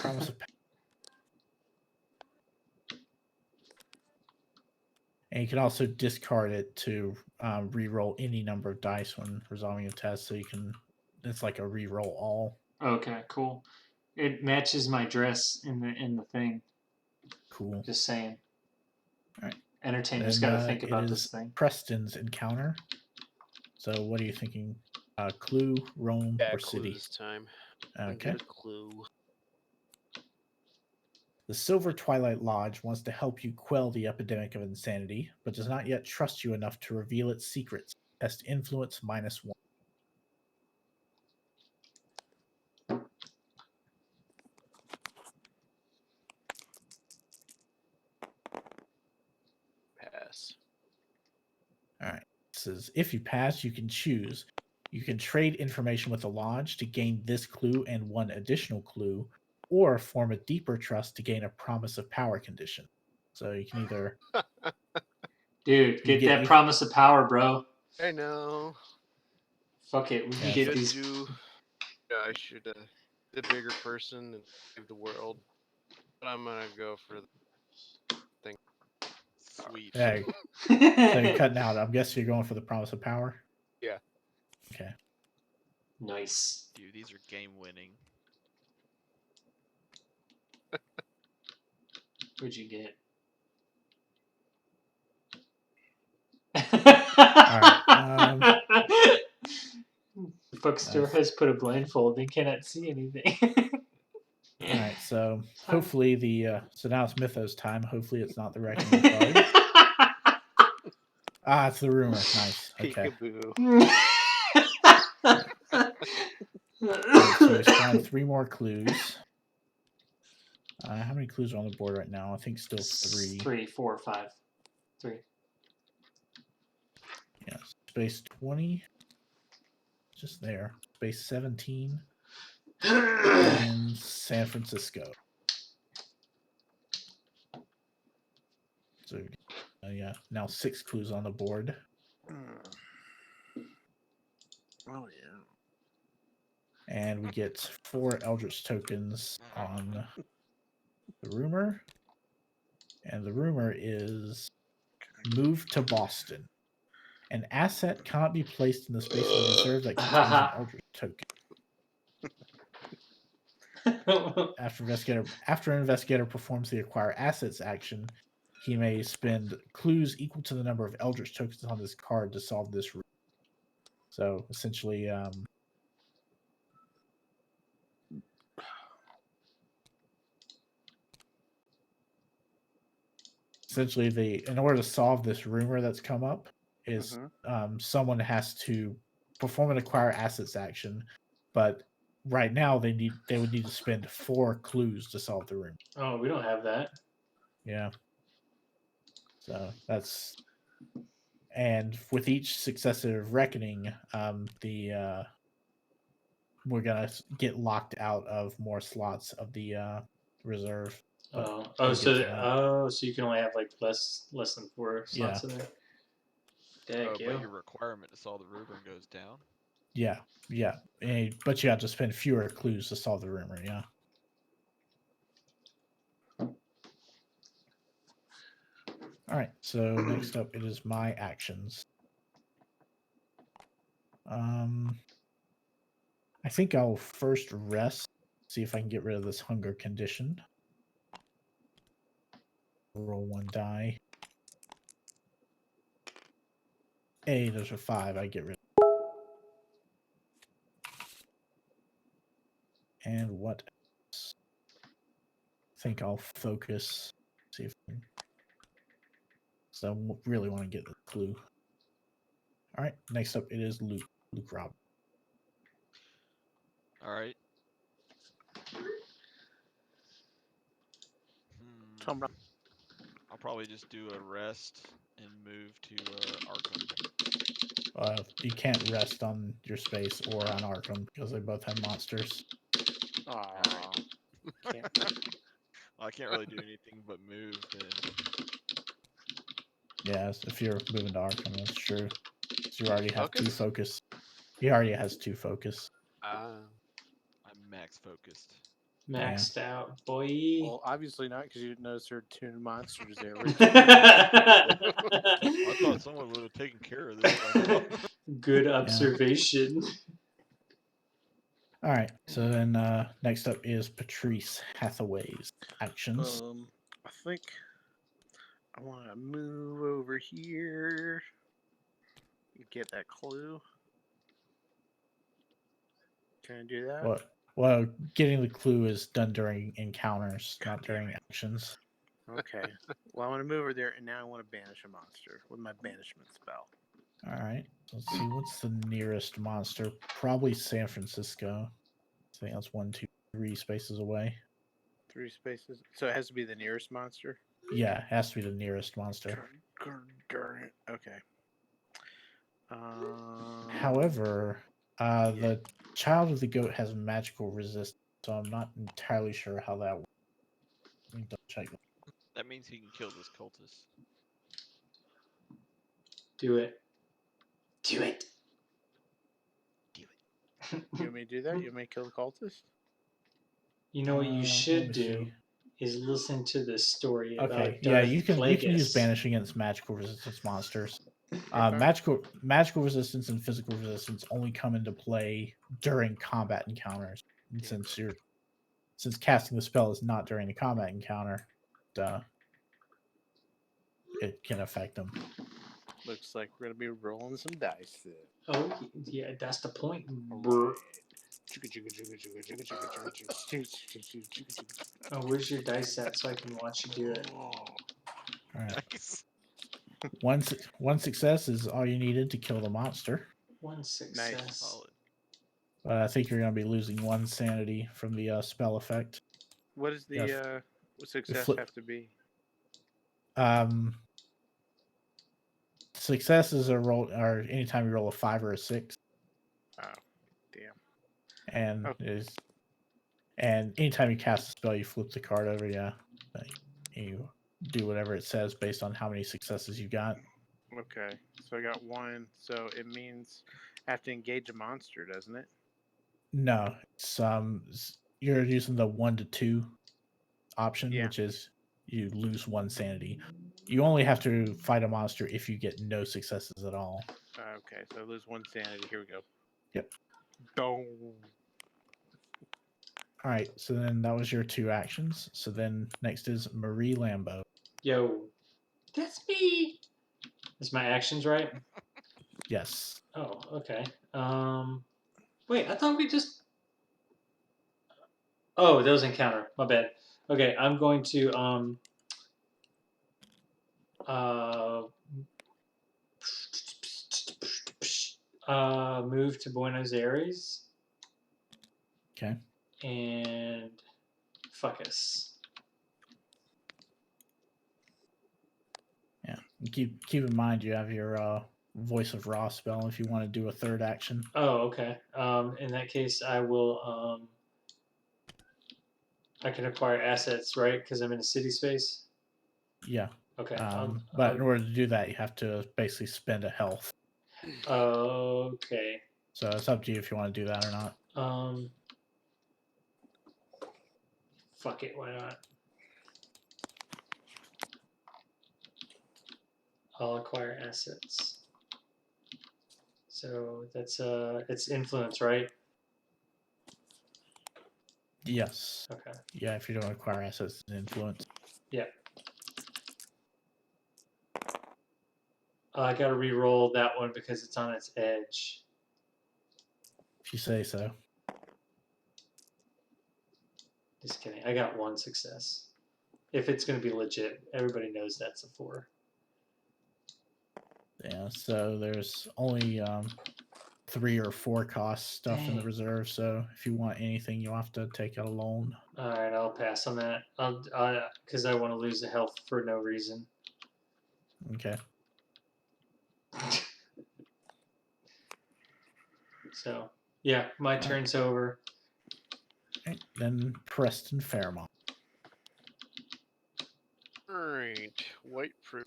S1: Promise of power. And you can also discard it to re-roll any number of dice when resolving a test. So you can, it's like a re-roll all.
S3: Okay, cool. It matches my dress in the thing.
S1: Cool.
S3: Just saying.
S1: All right.
S3: Entertainers
S1: Then,
S3: got to think about
S1: it
S3: this
S1: is
S3: thing.
S1: Preston's encounter. So what are you thinking? Clue, Rome,
S6: Yeah,
S1: or
S6: clue
S1: city?
S6: this time.
S1: Okay.
S6: Get a clue.
S1: The Silver Twilight Lodge wants to help you quell the epidemic of insanity, but does not yet trust you enough to reveal its secrets. Test influence -1.
S6: Pass.
S1: All right. It says if you pass, you can choose. You can trade information with the lodge to gain this clue and 1 additional clue, or form a deeper trust to gain a promise of power condition. So you can either
S3: Dude, get that
S1: you-
S3: promise of power, bro.
S6: I know.
S3: Fuck it. We can
S1: Yeah,
S3: get
S6: Should
S3: these.
S6: do. Yeah, I should be the bigger person and save the world. But I'm gonna go for the thing.
S5: Sweet.
S1: Yeah, so you're cutting out. I'm guessing you're going for the promise of power.
S6: Yeah.
S1: Okay.
S3: Nice.
S5: Dude, these are game winning.
S3: What'd you get?
S1: right,
S3: Bookstore
S1: Nice.
S3: has put a blindfold and cannot see anything.
S1: All right. So hopefully so now it's Mythos time. Hopefully it's not the reckoning card. It's the rumor. Nice. Okay.
S6: Peekaboo.
S1: So we spawned 3 more clues. How many clues are on the board right now? I think still 3.
S3: 3, 4, 5. 3.
S1: Yeah. Space 20. Just there. Space 17. And San Francisco. So yeah, now 6 clues on the board.
S4: Oh yeah.
S1: And we get 4 Eldritch tokens on the rumor. And the rumor is move to Boston. An asset cannot be placed in the space of the reserve that contains an Eldritch token. After an investigator performs the acquire assets action, he may spend clues equal to the number of Eldritch tokens on this card to solve this room. So essentially, in order to solve this rumor that's come up, is someone has to perform an acquire assets action, but right now they would need to spend 4 clues to solve the room.
S3: Oh, we don't have that.
S1: Yeah. So that's, and with each successive reckoning, we're gonna get locked out of more slots of the reserve. But
S3: Oh,
S1: we'll
S3: so
S1: get to that.
S3: so you can only have like less than 4 slots in there.
S5: Oh,
S3: Dang,
S5: but your requirement to solve the rumor goes down.
S1: Yeah, but you have to spend fewer clues to solve the rumor. Yeah. All right. So next up, it is my actions. I think I'll first rest, see if I can get rid of this hunger condition. Roll 1 die. Hey, there's a 5. I get rid of. And what else? I think I'll focus. See if I can. So I really want to get the clue. All right. Next up, it is Luke. Luke Rob.
S5: All right.
S4: Tom,
S5: I'll probably just do a rest and move to Arkham.
S1: You can't rest on your space or on Arkham because they both have monsters.
S4: aw.
S5: Well, I can't really do anything but move. Then.
S1: Yeah, if you're moving to Arkham, that's true. So you already have 2
S6: Focus?
S1: focus. He already has 2 focus.
S5: I'm max focused.
S3: Maxed out, boy.
S4: Well, obviously not, because you didn't notice there were 2 monsters there.
S5: I thought someone would have taken care of this by now.
S3: Good observation.
S1: All right. So then next up is Patrice Hathaway's actions.
S4: I think I want to move over here. Get that clue. Can I do that?
S1: Well, getting the clue is done during encounters, not during actions.
S4: Okay. Well, I want to move over there, and now I want to banish a monster with my banishment spell.
S1: All right. Let's see. What's the nearest monster? Probably San Francisco. I think that's 1, 2, 3 spaces away.
S4: 3 spaces. So it has to be the nearest monster?
S1: Yeah, it has to be the nearest monster.
S4: Darn it. Okay.
S1: However, the child of the goat has magical resistance, so I'm not entirely sure how that works. Let me double check.
S5: That means he can kill this cultist.
S3: Do it. Do it.
S4: You want me to do that? You want me to kill the cultist?
S3: You know what you
S1: Let
S3: should
S1: me
S3: do
S1: see.
S3: is listen to the story about
S1: Okay,
S3: Darth
S1: yeah, you can use
S3: Plagueis.
S1: banish against magical resistance monsters.
S4: Okay.
S1: Magical resistance and physical resistance only come into play during combat encounters. And since casting the spell is not during the combat encounter, it can affect them.
S4: Looks like we're gonna be rolling some dice then.
S3: Oh, yeah, that's the point. Oh, where's your dice at so I can watch you do it?
S1: All right.
S5: Nice.
S1: One success is all you needed to kill the monster.
S3: One success.
S5: Solid.
S1: I think you're going to be losing 1 sanity from the spell effect.
S4: What does the success
S1: flip-
S4: have to be?
S1: Success is a roll, or anytime you roll a 5 or a 6.
S4: Oh, damn.
S1: And
S4: Okay.
S1: and anytime you cast a spell, you flip the card over. Yeah, you do whatever it says based on how many successes you got.
S4: Okay, so I got 1. So it means I have to engage a monster, doesn't it?
S1: No, it's you're using the 1 to 2 option,
S4: Yeah.
S1: which is you lose 1 sanity. You only have to fight a monster if you get no successes at all.
S4: Okay, so I lose 1 sanity. Here we go.
S1: Yep.
S4: Boom.
S1: All right, so then that was your 2 actions. So then next is Marie Lambeau.
S3: Yo, that's me. Is my actions right?
S1: Yes.
S3: Oh, okay. Wait, I thought we just. Oh, that was encounter. My bad. Okay, I'm going to Move to Buenos Aires
S1: Okay.
S3: and focus.
S1: Yeah. And keep in mind you have your Voice of Ra spell if you want to do a third action.
S3: Oh, okay. In that case, I will. I can acquire assets, right? Because I'm in a city space.
S1: Yeah.
S3: Okay.
S1: But in order to do that, you have to basically spend a health.
S3: Okay.
S1: So it's up to you if you want to do that or not.
S3: Fuck it. Why not? I'll acquire assets. So that's it's influence, right?
S1: Yes.
S3: Okay.
S1: Yeah, if you don't acquire assets and influence.
S3: Yeah. I gotta re-roll that one because it's on its edge.
S1: If you say so.
S3: Just kidding. I got one success. If it's gonna be legit, everybody knows that's a 4.
S1: Yeah, so there's only 3 or 4 cost stuff in the
S3: Dang.
S1: reserve, so if you want anything, you'll have to take out a loan.
S3: All right, I'll pass on that. Because I want to lose the health for no reason.
S1: Okay.
S3: So yeah, my turn's over.
S1: Right, then Preston Fairmont.
S6: Alright, white fruit.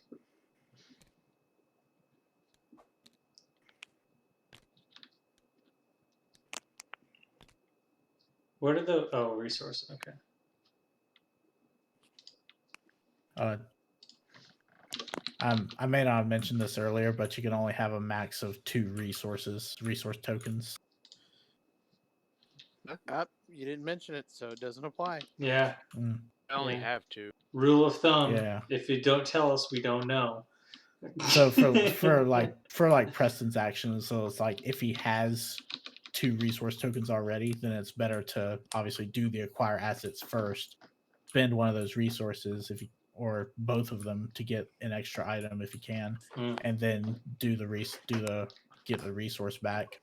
S3: What are the resources? Okay.
S1: I may not have mentioned this earlier, but you can only have a max of 2 resource tokens.
S2: You didn't mention it, so it doesn't apply.
S3: Yeah.
S6: I only
S3: Yeah.
S6: have 2.
S3: Rule of thumb.
S1: Yeah.
S3: If you don't tell us, we don't know.
S1: So for like Preston's actions, so it's like if he has 2 resource tokens already, then it's better to obviously do the acquire assets first, spend one of those resources or both of them to get an extra item if you can, and then get the resource back.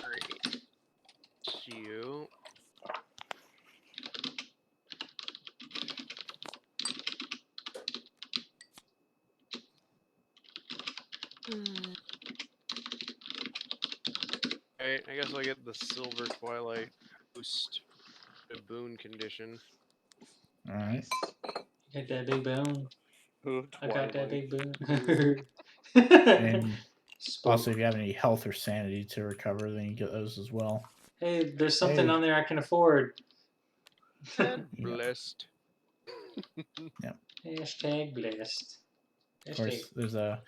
S6: Alright. You. Alright, I guess I'll get the Silver Twilight boost to boon condition.
S1: All right.
S3: Got that big bone. I got that big bone.
S1: And
S3: Spoke.
S1: also, if you have any health or sanity to recover, then you get those as well.
S3: Hey, there's something
S1: Hey.
S3: on there I can afford.
S6: And
S1: Yeah.
S6: blessed.
S3: Hashtag blessed.
S1: Of course, there's a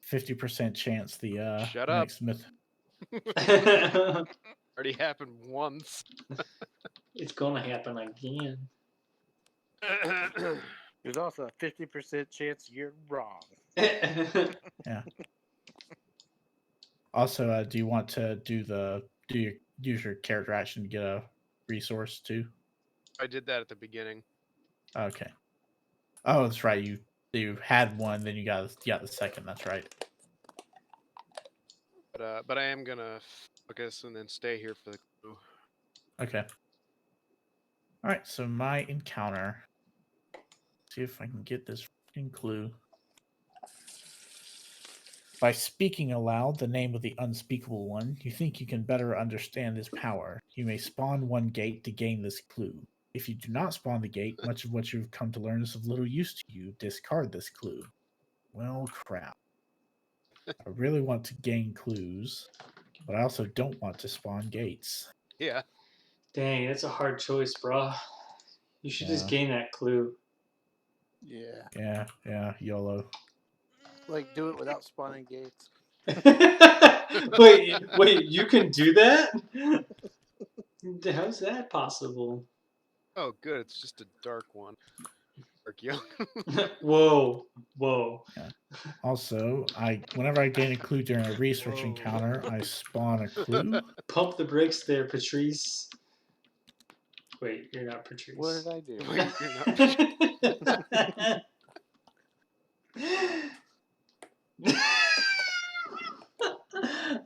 S1: 50% chance the
S6: Shut up.
S1: next myth.
S6: Already happened once.
S3: It's gonna happen again.
S2: There's also a 50% chance you're wrong.
S1: Yeah. Also, do you want to use your character action to get a resource too?
S6: I did that at the beginning.
S1: Okay. Oh, that's right. You had one, then you got the second. That's right.
S6: But I am gonna focus and then stay here for the clue.
S1: Okay. All right. So my encounter. See if I can get this freaking clue. By speaking aloud the name of the Unspeakable One, you think you can better understand his power. You may spawn one gate to gain this clue. If you do not spawn the gate, much of what you've come to learn is of little use to you. Discard this clue. Well, crap. I really want to gain clues, but I also don't want to spawn gates.
S6: Yeah.
S3: Dang, that's a hard choice, bro. You should just
S1: Yeah.
S3: gain that clue.
S2: Yeah.
S1: Yeah, YOLO.
S2: Like, do it without spawning gates.
S3: wait, you can do that? How's that possible?
S6: Oh, good. It's just a dark one. Dark yellow.
S3: Whoa.
S1: Yeah. Also, whenever I gain a clue during a research encounter, I spawn a clue.
S3: Pump the brakes there, Patrice. Wait, you're not Patrice.
S2: What did I do?
S6: Wait, you're not.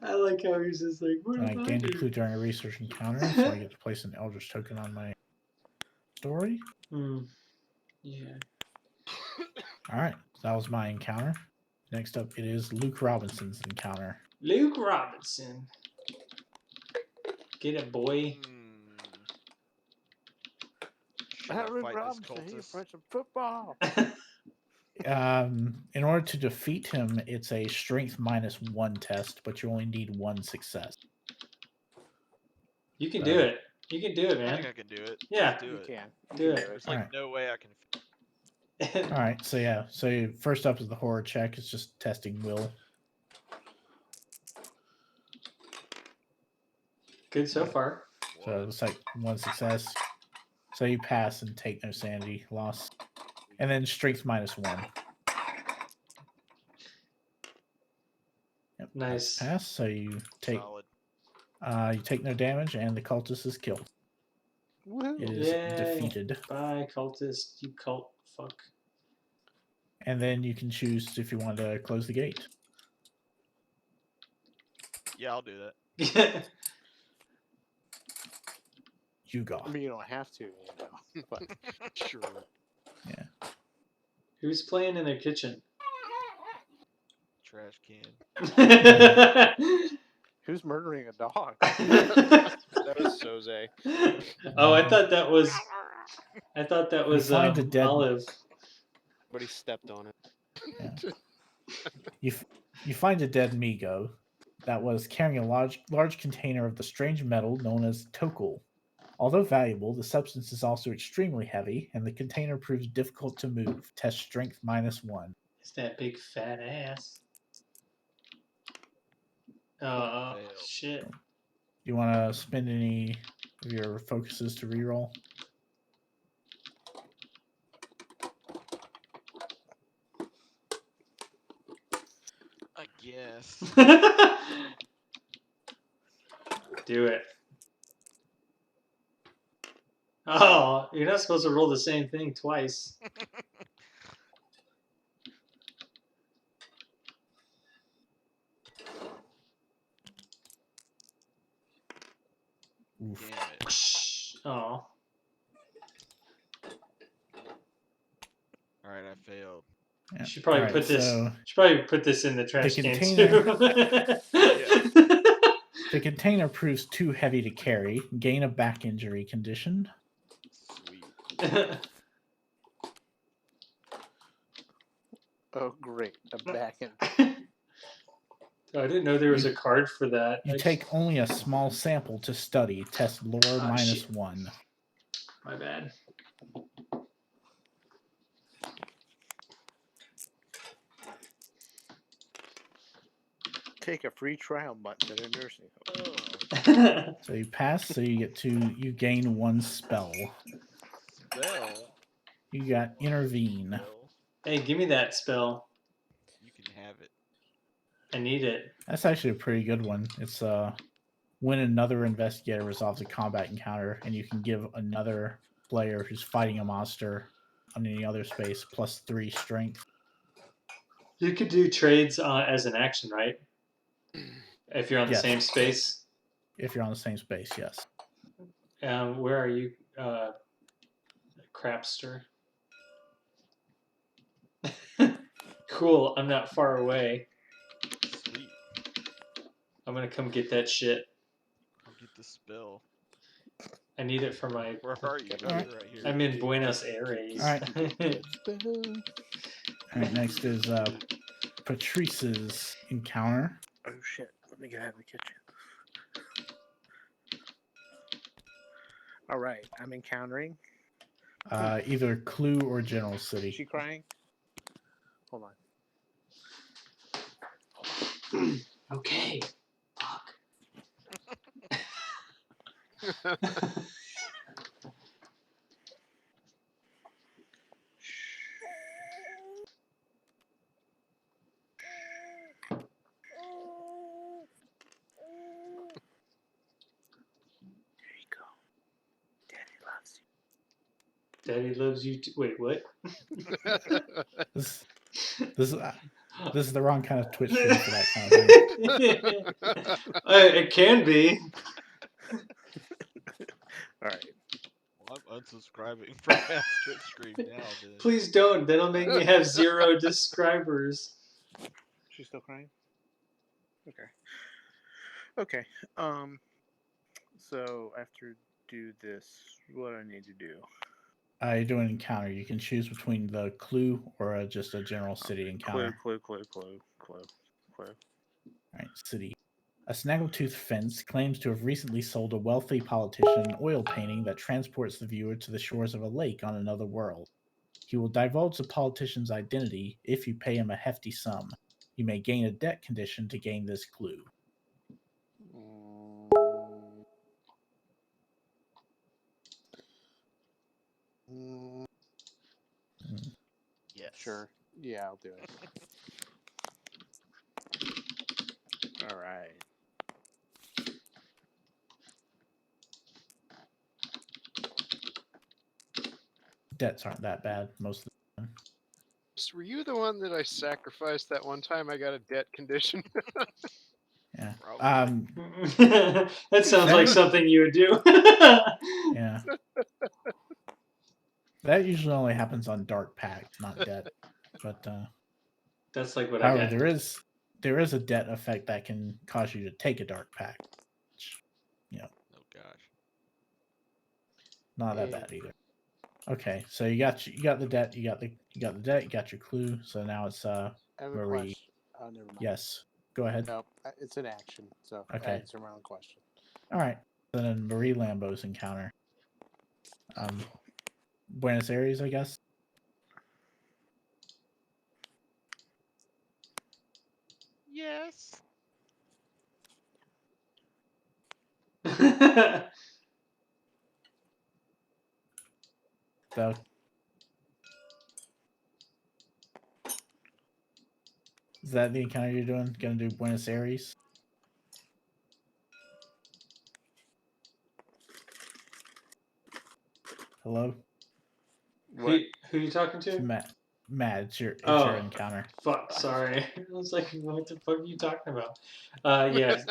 S3: I like how he's just like, what
S1: I
S3: did I
S1: gained a
S3: do?
S1: clue during a research encounter, so I get to place an Eldritch token on my story.
S3: Hmm. Yeah.
S1: All right, that was my encounter. Next up, it is Luke Robinson's encounter.
S3: Luke Robinson. Get it, boy.
S5: Should I
S2: Aaron
S5: fight
S2: Robinson,
S5: this
S2: he's
S5: cultist?
S2: playing some football.
S1: In order to defeat him, it's a strength -1 test, but you only need 1 success.
S3: You can do it. You can do it,
S5: I
S3: man.
S5: think I can do it.
S3: Yeah.
S5: Let's do
S2: You
S5: it.
S2: can.
S3: Do
S2: You
S3: it.
S2: can
S5: There's like
S1: Alright.
S5: no way I can.
S1: All right, so yeah, so first up is the horror check. It's just testing will.
S3: Good so far.
S1: So it's like 1 success. So you pass and take no sanity loss, and then strength -1. Yep,
S3: Nice.
S1: pass. So you take
S5: Solid.
S1: you take no damage, and the cultist is killed.
S2: Woohoo.
S1: It is
S3: Yay.
S1: defeated,
S3: Bye, cultist. You cult fuck.
S1: and then you can choose if you want to close the gate.
S5: Yeah, I'll do that.
S1: You go.
S2: I mean, you don't have to, you know. But
S6: Sure.
S3: Who's playing in their kitchen?
S5: Trash can.
S2: who's murdering a dog?
S6: That was Soze.
S3: Oh, I thought that was. I thought that was
S1: find a dead-
S3: Olive.
S6: But he stepped on it.
S1: You find a dead Migo that was carrying a large container of the strange metal known as Tokul. Although valuable, the substance is also extremely heavy, and the container proves difficult to move. Test strength -1.
S3: It's that big fat ass. Oh,
S5: Fail.
S3: shit.
S1: You want to spend any of your focuses to reroll?
S5: I guess.
S3: Do it. Oh, you're not supposed to roll the same thing twice.
S1: Oof.
S5: Damn it.
S3: Oh.
S5: All right, I failed.
S1: Yeah.
S3: Should probably
S1: Alright,
S3: put this.
S1: so
S3: Should probably put this in the trash can
S1: container-
S3: too.
S1: the container proves too heavy to carry. Gain a back injury condition.
S5: Sweet.
S2: Oh, great. A back end.
S3: I didn't know there was a card for that.
S1: You take only a small sample to study. Test lore
S3: shit.
S1: -1.
S3: My bad.
S2: Take a free trial month at a nursing home.
S5: Oh,
S1: So you pass, so you gain 1 spell.
S5: spell.
S1: You got intervene.
S5: Spell.
S3: Hey, give me that spell.
S5: You can have it.
S3: I need it.
S1: That's actually a pretty good one. It's when another investigator resolves a combat encounter, and you can give another player who's fighting a monster on any other space +3 strength.
S3: You could do trades as an action, right? If you're on the
S1: Yes.
S3: same space.
S1: If you're on the same space, yes.
S3: Where are you, Crapster? Cool. I'm not far away.
S5: Sweet.
S3: I'm gonna come get that shit.
S5: I'll get the spell.
S3: I need it for my.
S5: Where are you? Oh,
S1: Alright.
S5: you're right here.
S3: I'm in Buenos Aires.
S1: Alright. All right, next is Patrice's encounter.
S2: Oh, shit. Let me get out of the kitchen. All right. I'm encountering.
S1: Either Clue or General
S2: Is
S1: City.
S2: she crying? Hold on.
S3: Okay. Fuck.
S2: There you go. Daddy loves
S3: Daddy loves you too. Wait, what?
S1: This this is the wrong kind of Twitch stream for that kind of thing.
S3: It can be.
S4: All right.
S5: Well, I'm unsubscribing from past Twitch stream now. Then.
S3: Please don't. That'll make me have 0 subscribers.
S4: She's still crying? Okay. Okay. So after do this, what do I need to do?
S1: You do an encounter. You can choose between the clue or just a general city encounter.
S4: Clue.
S1: All right, city. A snaggletooth fence claims to have recently sold a wealthy politician an oil painting that transports the viewer to the shores of a lake on another world. He will divulge the politician's identity if you pay him a hefty sum. You may gain a debt condition to gain this clue.
S5: Yes.
S2: Sure. Yeah, I'll do it.
S4: All right.
S1: Debts aren't that bad most of the time.
S6: Were you the one that I sacrificed that one time I got a debt condition?
S1: Yeah.
S5: Probably.
S3: That sounds like something you would do.
S1: Yeah. That usually only happens on Dark Pact, not debt. But
S3: That's like what
S1: however,
S3: I got.
S1: there is a debt effect that can cause you to take a Dark Pact. Which,
S5: Oh gosh.
S1: not that bad either. Okay, so you got the debt, you got the debt, you got your clue. So now it's
S2: I have a
S1: Marie.
S2: question. Oh, never mind.
S1: Yes. Go ahead.
S2: No, it's an action. So
S1: Okay.
S2: answer my own question.
S1: All right. Then Marie Lambo's encounter. Buenos Aires, I guess.
S5: Yes.
S1: So is that the encounter you're doing? Gonna do Buenos Aires? Hello?
S3: Who are you talking
S1: It's
S3: to?
S1: Matt, it's your
S3: Oh.
S1: encounter.
S3: Fuck, sorry. I was like, what the fuck are you talking about? Yes.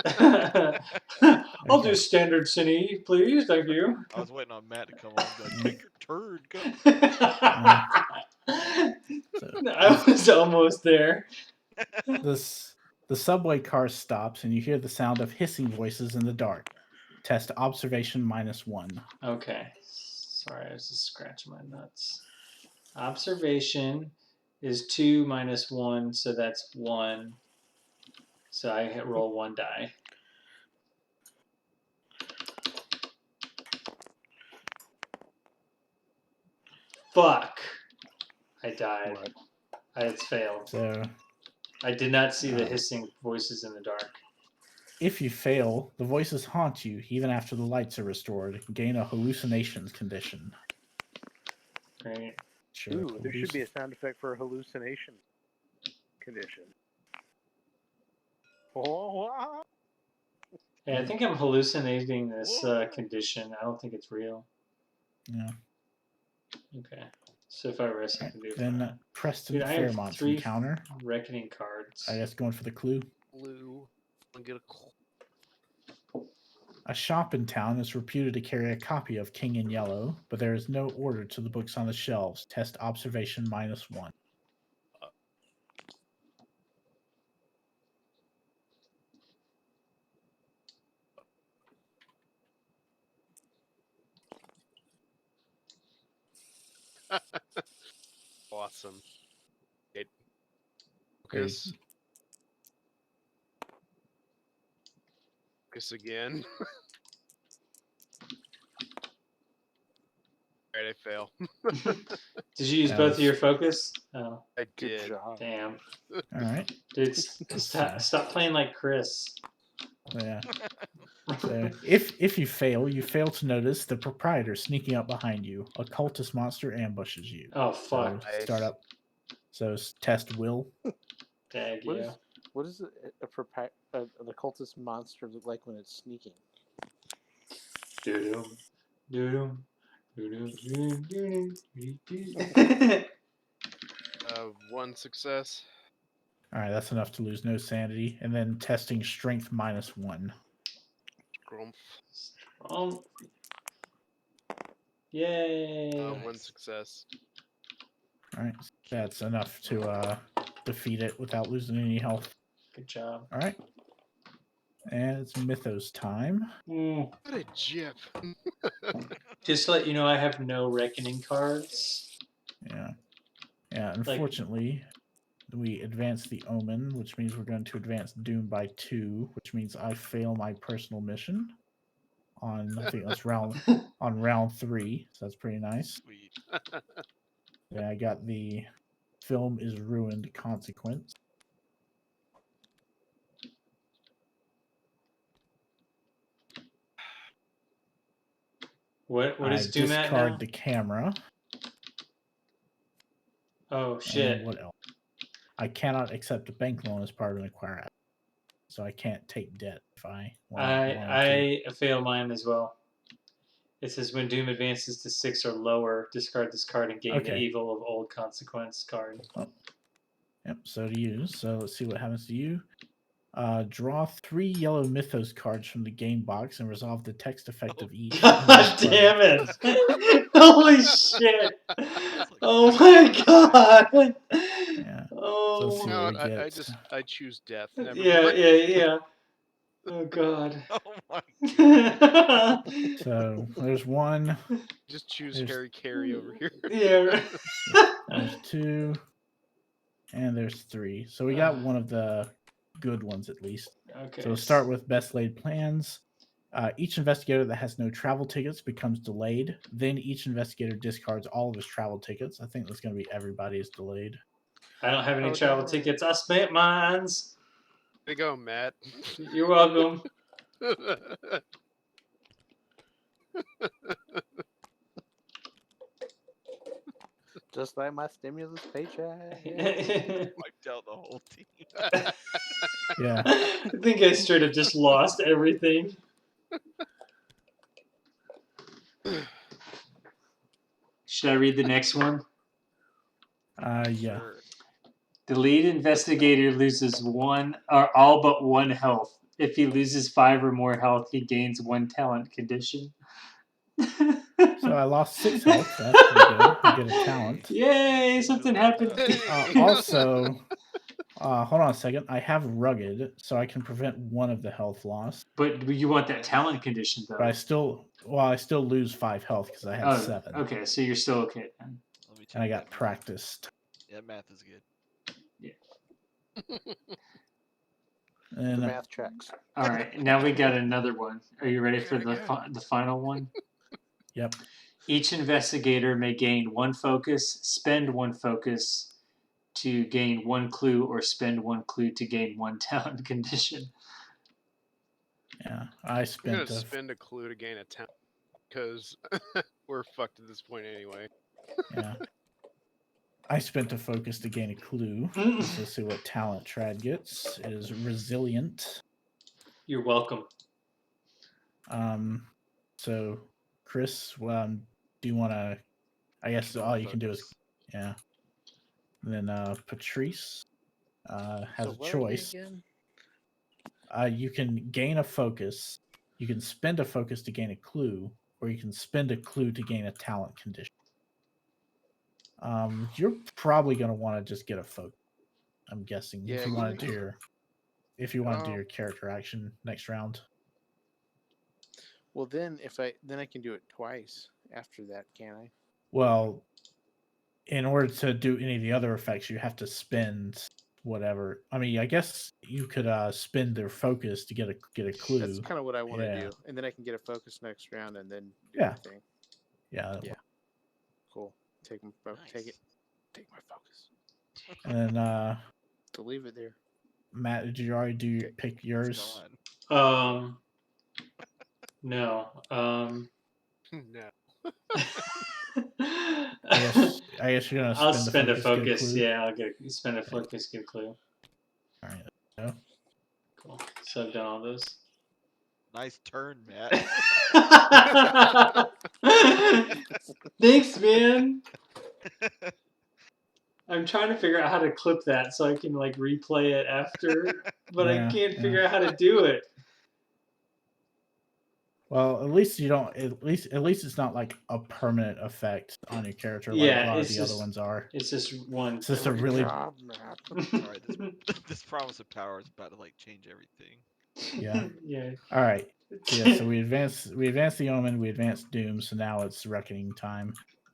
S3: I'll do
S1: Okay.
S3: standard cine, please. Thank you.
S5: I was waiting on Matt to come on and be like, take your turn, go.
S1: So
S3: I was almost there.
S1: the subway car stops and you hear the sound of hissing voices in the dark. Test observation -1.
S3: Okay. Sorry, I was just scratching my nuts. Observation is 2 minus 1, so that's 1. So I roll 1 die. Fuck. I died. It's failed.
S1: So
S3: I did not see the hissing voices in the dark.
S1: if you fail, the voices haunt you even after the lights are restored. Gain a hallucinations condition.
S3: Great.
S1: Sure.
S4: Ooh, there should be a sound effect for a hallucination condition. Oh,
S3: Yeah, I think I'm hallucinating this condition. I don't think it's real.
S1: Yeah.
S3: Okay. So if I rest, I can do it.
S1: Then Preston
S3: Dude, I have
S1: Fairmont's
S3: 3
S1: encounter.
S3: reckoning cards.
S1: I guess going for the clue.
S6: Blue. I'll get a clue.
S1: A shop in town is reputed to carry a copy of King in Yellow, but there is no order to the books on the shelves. Test observation -1.
S6: Awesome. Focus. Focus again. Alright, I fail.
S3: Did you use
S1: That
S3: both
S1: was-
S3: of your focus? Oh,
S6: I
S2: Good
S6: did.
S2: job.
S3: damn.
S1: All right.
S3: Dude, stop playing like Chris.
S1: Yeah. So if you fail to notice the proprietor sneaking up behind you. A cultist monster ambushes you.
S3: Oh, fuck.
S1: So start up. So test will.
S3: Dag
S2: What
S3: you.
S2: is what does the cultist monster look like when it's sneaking?
S3: Doo-doo. Doo-doo.
S6: One success.
S1: All right, that's enough to lose no sanity. And then testing strength -1.
S6: Grumph.
S3: Yay!
S6: One
S5: Nice.
S6: success.
S1: All right, that's enough to defeat it without losing any health.
S3: Good job.
S1: All right, and it's Mythos time.
S3: Mm.
S6: What a jip.
S3: Just to let you know, I have no reckoning cards.
S1: Yeah, yeah. Unfortunately, we advance the Omen, which means we're going to advance Doom by 2, which means I fail my personal mission on, I think that's round 3. So that's pretty nice.
S5: Sweet.
S1: Yeah, I got the film is ruined consequence.
S3: What
S1: I
S3: is Doom at
S1: discard
S3: now?
S1: the camera.
S3: Oh
S1: And
S3: shit!
S1: what else? I cannot accept a bank loan as part of an acquire app, so I can't take debt if I want to.
S3: I fail mine as well. It says when Doom advances to 6 or lower, discard this card and gain the
S1: Okay.
S3: Evil of Old Consequence card.
S1: Yep, so to use. So let's see what happens to you. Draw 3 yellow Mythos cards from the game box and resolve the text effect of each.
S3: God damn it! Holy shit!
S5: Like
S3: Oh my god!
S1: Yeah.
S3: Oh.
S1: So
S6: No,
S1: we get-
S6: I choose death. Never
S3: Yeah,
S6: mind.
S3: yeah. Oh god.
S5: Oh my god.
S1: So there's 1,
S6: Just choose
S1: There's-
S6: Harry Carey over here.
S3: Yeah.
S1: there's 2, and there's 3. So we got one of the good ones at least.
S3: Okay.
S1: So we'll start with best laid plans. Each investigator that has no travel tickets becomes delayed. Then each investigator discards all of his travel tickets. I think that's going to be everybody is delayed.
S3: I don't have any
S2: Oh,
S3: travel
S2: darn.
S3: tickets. I spent mines.
S6: There you go, Matt.
S3: You're welcome.
S2: Just like my stimulus paycheck.
S5: Wiped out the whole team.
S1: Yeah.
S3: I think I straight up just lost everything. Should I read the next one?
S1: Yeah.
S5: Sure.
S3: The lead investigator loses 1 or all but 1 health. If he loses 5 or more health, he gains 1 talent condition.
S1: So I lost 6 health. That's pretty good. I get a talent.
S3: Yay! Something happened.
S1: Also, hold on a second. I have rugged, so I can prevent 1 of the health loss.
S3: But you want that talent condition though.
S1: But I still lose 5 health because I had 7.
S3: Okay, so you're still okay then.
S5: Let me check
S1: And I got
S5: that math.
S1: practiced.
S5: Yeah, math is good.
S2: The
S1: And
S2: math checks.
S3: All right, now we got another one. Are you ready for the final one?
S1: yep.
S3: Each investigator may gain 1 focus, spend 1 focus to gain 1 clue, or spend 1 clue to gain 1 talent condition.
S1: Yeah. I
S6: I'm
S1: spent
S6: gonna spend a clue to gain a talent because we're fucked at this point anyway.
S1: yeah. I spent a focus to gain a clue. Let's see what talent Trad gets. It is resilient.
S3: You're welcome.
S1: So Chris, do you want to? I guess all you can do is yeah. And then Patrice has
S2: So
S1: a
S2: what are we
S1: choice.
S2: again?
S1: You can gain a focus. You can spend a focus to gain a clue, or you can spend a clue to gain a talent condition. You're probably going to want to just get a focus. I'm guessing
S6: Yeah,
S1: if you want to
S6: give
S1: do
S6: me-
S1: your character action next round.
S2: Well, then I can do it twice after that, can I?
S1: Well, in order to do any of the other effects, you have to spend whatever. I mean, I guess you could spend their focus to get a clue.
S2: That's kind of what I want to
S1: Yeah.
S2: do, and then I can get a focus next round, and then do
S1: Yeah.
S2: the thing.
S1: Yeah.
S2: Yeah. Cool. Take my
S5: Nice.
S2: Take my focus.
S1: And then
S2: To leave it there.
S1: Matt, did you already pick
S5: It's
S1: yours?
S5: gone.
S3: No.
S6: No.
S1: I guess you're gonna.
S3: I'll spend a
S1: focus, get
S3: focus.
S1: clue?
S3: Yeah, I'll spend a focus, get a clue.
S1: All right.
S3: Cool. So I've done all those.
S5: Nice turn, Matt.
S3: Thanks, man. I'm trying to figure out how to clip that so I can like replay it after, but I
S1: Yeah,
S3: can't
S1: yeah.
S3: figure out how to do it.
S1: Well, at least you don't. At least it's not like a permanent effect on your character like
S3: Yeah,
S1: a lot of
S3: it's
S1: the other
S3: just-
S1: ones are.
S3: It's just one.
S1: It's just a
S2: Great
S1: really
S2: job, Matt.
S5: All right, this promise of power is about to like change everything.
S1: Yeah.
S3: Yeah.
S1: All right. So, yeah, so we advance the Omen, we advance Doom, so now it's Reckoning time.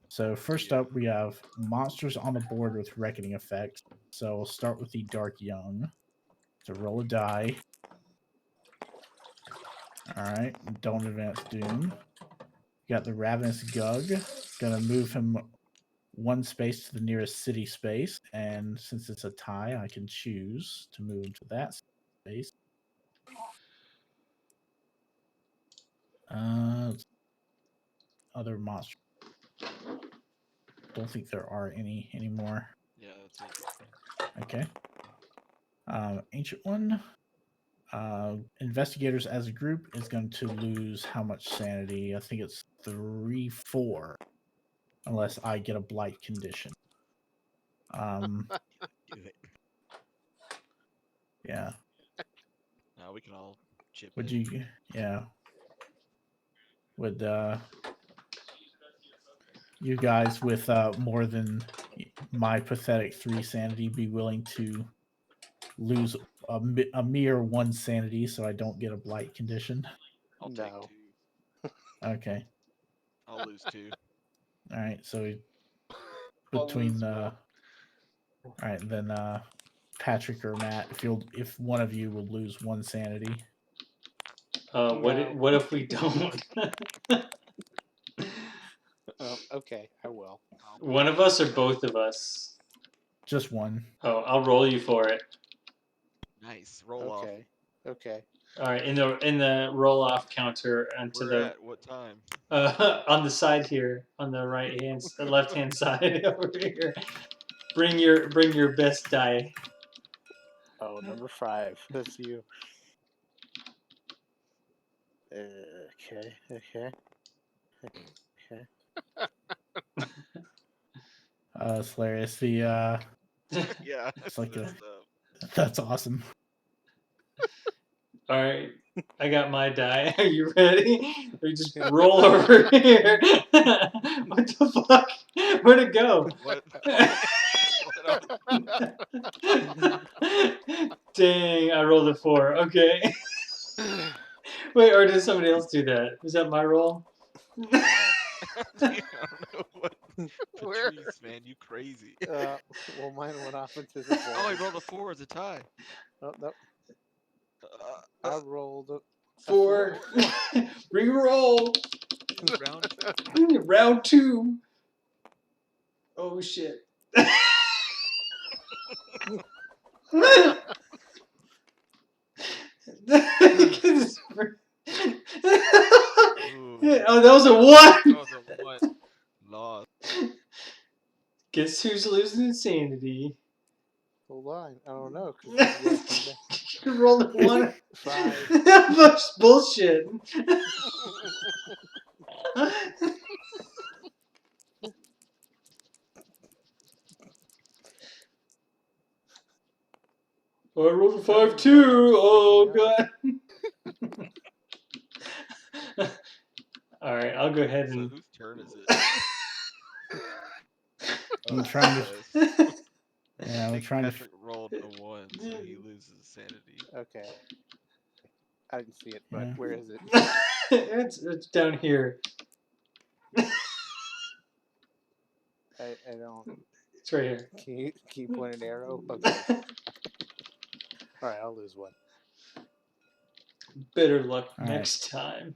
S1: So first
S5: Yeah.
S1: up, we have monsters on the board with Reckoning effects. So we'll start with the Dark Young. So roll a die. All right, don't advance Doom. You got the Ravenous Gug. Gonna move him one space to the nearest city space, and since it's a tie, I can choose to move him to that space. Other monsters. Don't think there are any anymore.
S5: Yeah, that's it.
S1: Okay. Ancient One. Investigators as a group is going to lose how much sanity? I think it's 3-4, unless I get a blight condition.
S5: Do it.
S1: Yeah.
S5: Now we can all chip
S1: Would
S5: in.
S1: you? Yeah. Would you guys with more than my pathetic 3 sanity be willing to lose a mere 1 sanity so I don't get a blight condition?
S5: I'll
S2: No.
S5: take 2.
S1: Okay.
S5: I'll lose 2.
S1: All right. So
S3: I'll
S1: between
S3: lose
S1: all right, then Patrick or Matt, if one of you will lose 1 sanity.
S3: What if we don't?
S2: Okay, I will.
S3: One of us or both of us?
S1: Just 1.
S3: Oh, I'll roll you for it.
S5: Nice. Roll off.
S2: Okay.
S3: All right, in the roll off counter onto
S5: We're
S3: the
S5: at what time?
S3: on the side here, on the left hand side over here. Bring your best die.
S2: Oh, number 5. That's you. Okay.
S1: It's hilarious. The
S5: Yeah.
S1: it's like
S5: messed up.
S1: that's awesome.
S3: All right, I got my die. Are you ready? We just roll over here. What the fuck? Where'd it go?
S5: What?
S3: Dang, I rolled a 4. Okay. Wait, or did somebody else do that? Was that my roll?
S5: I don't know what.
S6: Where?
S5: Patrice, man, you crazy.
S2: Well, mine went off into the void.
S5: Oh, I rolled a 4 as a tie.
S2: Oh, no. I rolled a
S3: 4. Reroll.
S5: Round.
S3: Round 2. Oh shit. Oh, that was a 1.
S5: That was a 1. Lost.
S3: Guess who's losing insanity?
S2: Hold on. I don't know. 'Cause
S3: You rolled a 1.
S2: 5.
S3: That's bullshit. I rolled a 5 too. Oh god. All right, I'll go ahead
S5: So
S3: and.
S5: whose turn is it?
S1: I'm trying to.
S5: I
S1: Yeah, I'm
S5: think
S1: trying to.
S5: Patrick rolled a 1, so he loses sanity.
S2: Okay. I didn't see it, but
S1: Yeah.
S2: where is it?
S3: It's down here.
S2: I don't.
S3: It's right here.
S2: Can you point an arrow? Okay. All right, I'll lose 1.
S3: Better luck
S1: All right.
S3: next time.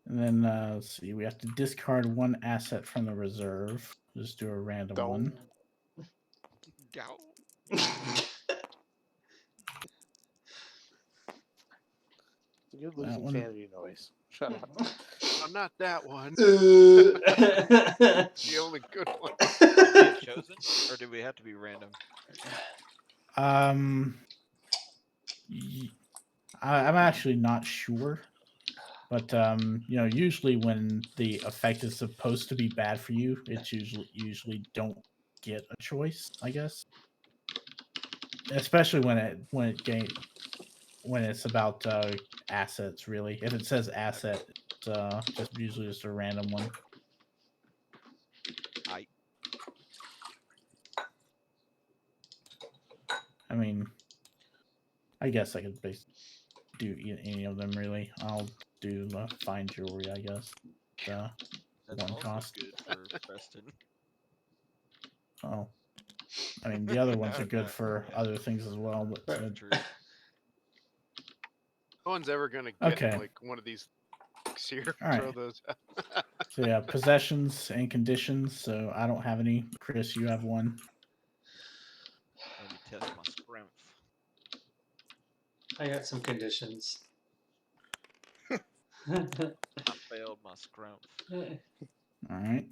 S1: And then let's see. We have to discard 1 asset from the reserve. Just do a random
S2: Don't.
S1: one.
S5: Gow.
S2: You're losing
S1: one.
S2: sanity noise. Shut up.
S6: I'm not that one.
S3: The
S6: The only good one.
S5: Did we have chosen, or did we have to be random?
S1: Um, y- I'm actually not sure, but you know, usually when the effect is supposed to be bad for you, it's usually don't get a choice, I guess. Especially when it's about assets, really. If it says asset, it's just usually just a random one. I mean, I guess I could do any of them really. I'll do fine jewelry, I guess.
S5: That's
S1: One
S5: also
S1: cost.
S5: good for Preston.
S1: Oh, I mean, the other ones are
S5: No,
S1: good
S5: no,
S1: for
S5: yeah.
S1: other things as well. But
S3: Right.
S5: True.
S6: No one's ever gonna get
S1: Okay.
S6: like one of these things here.
S1: All right.
S6: Throw those out.
S1: so yeah, possessions and conditions. So I don't have any. Chris, you have one.
S5: Let me test my strength.
S3: I got some conditions.
S5: I failed my strength.
S1: All right.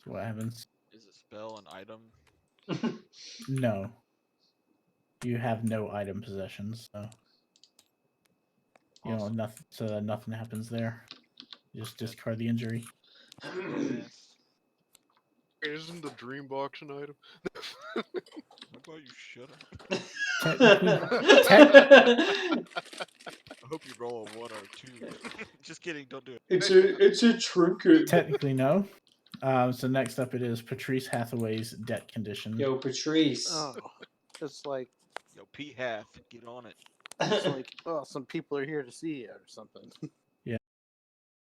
S1: So what happens?
S5: Is a spell an item?
S1: No. You have no item possessions, so you know
S5: Awesome.
S1: nothing. So nothing happens there. You just
S5: Okay.
S1: discard the injury.
S5: Yes.
S6: Isn't the dream box an item?
S5: How about you shut up? I hope you roll a 1 or a 2. Just kidding. Don't do it.
S3: It's a trinket.
S1: Technically, no. So next up, it is Patrice Hathaway's debt condition.
S3: Yo, Patrice.
S2: Oh, it's like
S5: Yo, Pete Hath, get on it.
S2: it's like oh, some people are here to see you or something.